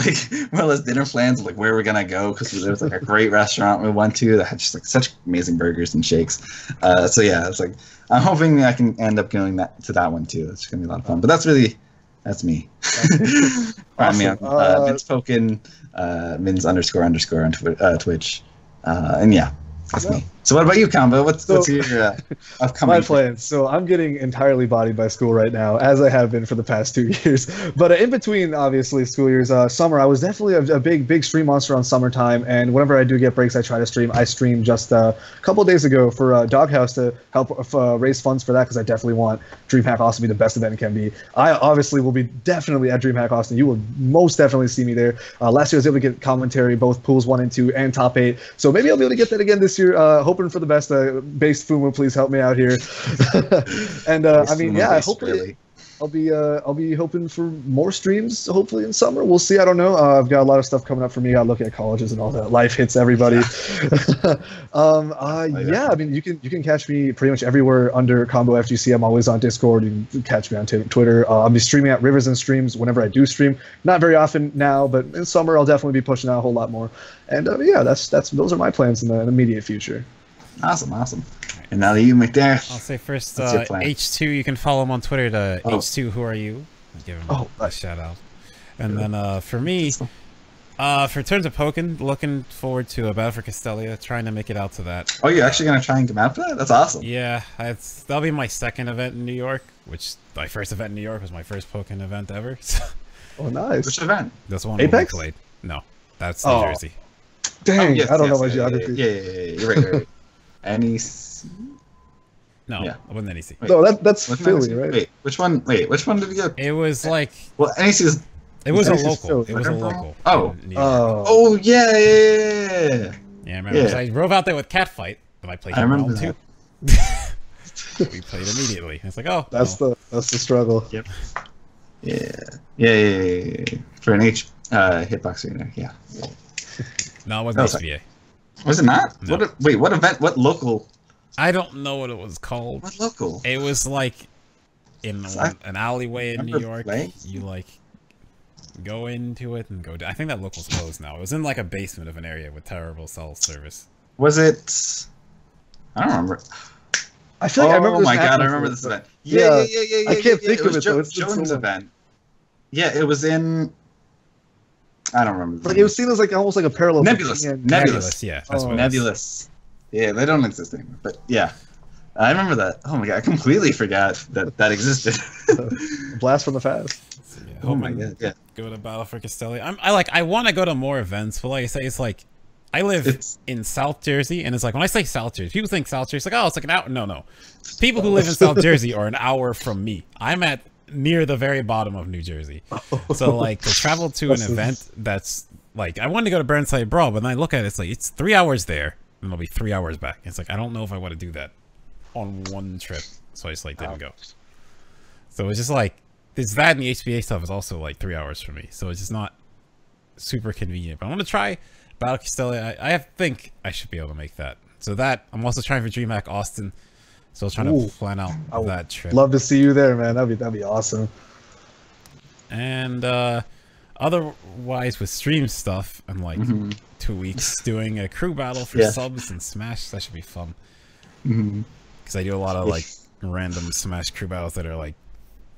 more or less dinner plans of where we're gonna go because there was a great restaurant we went to that had just such amazing burgers and shakes. So yeah, it's I'm hoping I can end up going to that one too. It's gonna be a lot of fun. But that's me. Find me on Mins Pokken, Mins __ on Twitch, and yeah. That's me. So what about you, Combo? What's your upcoming? My plans. So I'm getting entirely bodied by school right now, as I have been for the past 2 years. But in between, obviously, school years, summer, I was definitely a big stream monster on summertime. And whenever I do get breaks, I try to stream. I streamed just a couple days ago for Doghouse to help raise funds for that because I definitely want DreamHack Austin to be the best event it can be. I obviously will be definitely at DreamHack Austin. You will most definitely see me there. Last year I was able to get commentary, both pools 1 and 2 and top 8. So maybe I'll be able to get that again this year. Hoping for the best. Based Fumu, please help me out here. And hopefully I'll be hoping for more streams. Hopefully in summer, we'll see. I don't know. I've got a lot of stuff coming up for me. I look at colleges and all that. Life hits everybody. I mean, you can catch me pretty much everywhere under Combo FGC. I'm always on Discord. You can catch me on Twitter. I'll be streaming at Rivers and Streams whenever I do stream. Not very often now, but in summer I'll definitely be pushing out a whole lot more. And those are my plans in the immediate future. Awesome. And now to you, McDareth. I'll say first, H2, you can follow him on Twitter to H2, who are you? I'll give him a shout out. And then for me, for terms of Pokken, looking forward to a Battle for Castelia, trying to make it out to that. Oh, you're actually going to try and come out for that? That's awesome. Yeah, that'll be my second event in New York, which my first event in New York was my first Pokken event ever. Oh, nice. Which event? This one Apex? Played. No, that's New Jersey. Dang, I don't know my geography. Yeah, you're right. NEC? No, it wasn't NEC. No, that's Philly, right? Wait, which one did you get? It was NEC is... It was a local. It was a local. Oh, yeah. Yeah, I remember. So I drove out there with Catfight, but I played round 2. We played immediately. It's that's the struggle. Yep. Yeah. For an hitboxer, yeah. No, it wasn't HBA. Was it not? No. What event? What local? I don't know what it was called. What local? It was in an alleyway in New York. You go into it and go down. I think that local's closed now. It was in a basement of an area with terrible cell service. Was it? I don't remember. I feel like I remember. Oh my god, I remember this event. Yeah. I can't think of it. Jones' event. Yeah, it was in. I don't remember. It was seen as almost like a parallel. Nebulous. Yeah, that's what Nebulous. Yeah, they don't exist anymore. But yeah, I remember that. Oh my god, I completely forgot that existed. Blast from the past. Yeah, oh my god. Yeah. Go to Battle for Castelia. I want to go to more events, but like I say, it's I live in South Jersey, and it's when I say South Jersey, people think South Jersey, it's an hour. No. People who live in South Jersey are an hour from me. I'm at near the very bottom of New Jersey. So to travel to an event that's I wanted to go to Burnside Brawl, but then I look at it, it's 3 hours there, and it'll be 3 hours back. It's I don't know if I want to do that on one trip, so I just didn't go. So it's just it's that, and the HBA stuff is also 3 hours for me, so it's just not super convenient. But I want to try Battle Castelia. I think I should be able to make that. So that I'm also trying for DreamHack Austin. So I was trying to plan out that trip. Love to see you there, man. That'd be awesome. And otherwise, with stream stuff, I'm 2 weeks doing a crew battle for subs and Smash. That should be fun. Because I do a lot of random Smash crew battles that are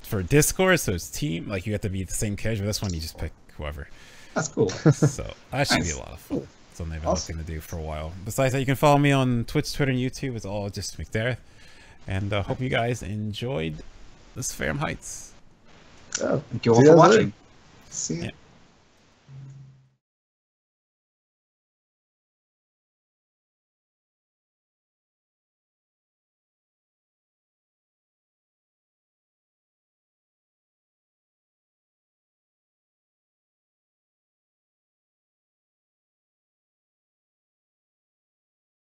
for Discord, so it's team. Like you have to be the same casual. This one you just pick whoever. That's cool. So that should be a lot of fun. Something I've been looking to do for a while. Besides that, you can follow me on Twitch, Twitter, and YouTube. It's all just McDareth. And hope you guys enjoyed this Ferrum Heights. Thank you all for watching. See ya. Yeah.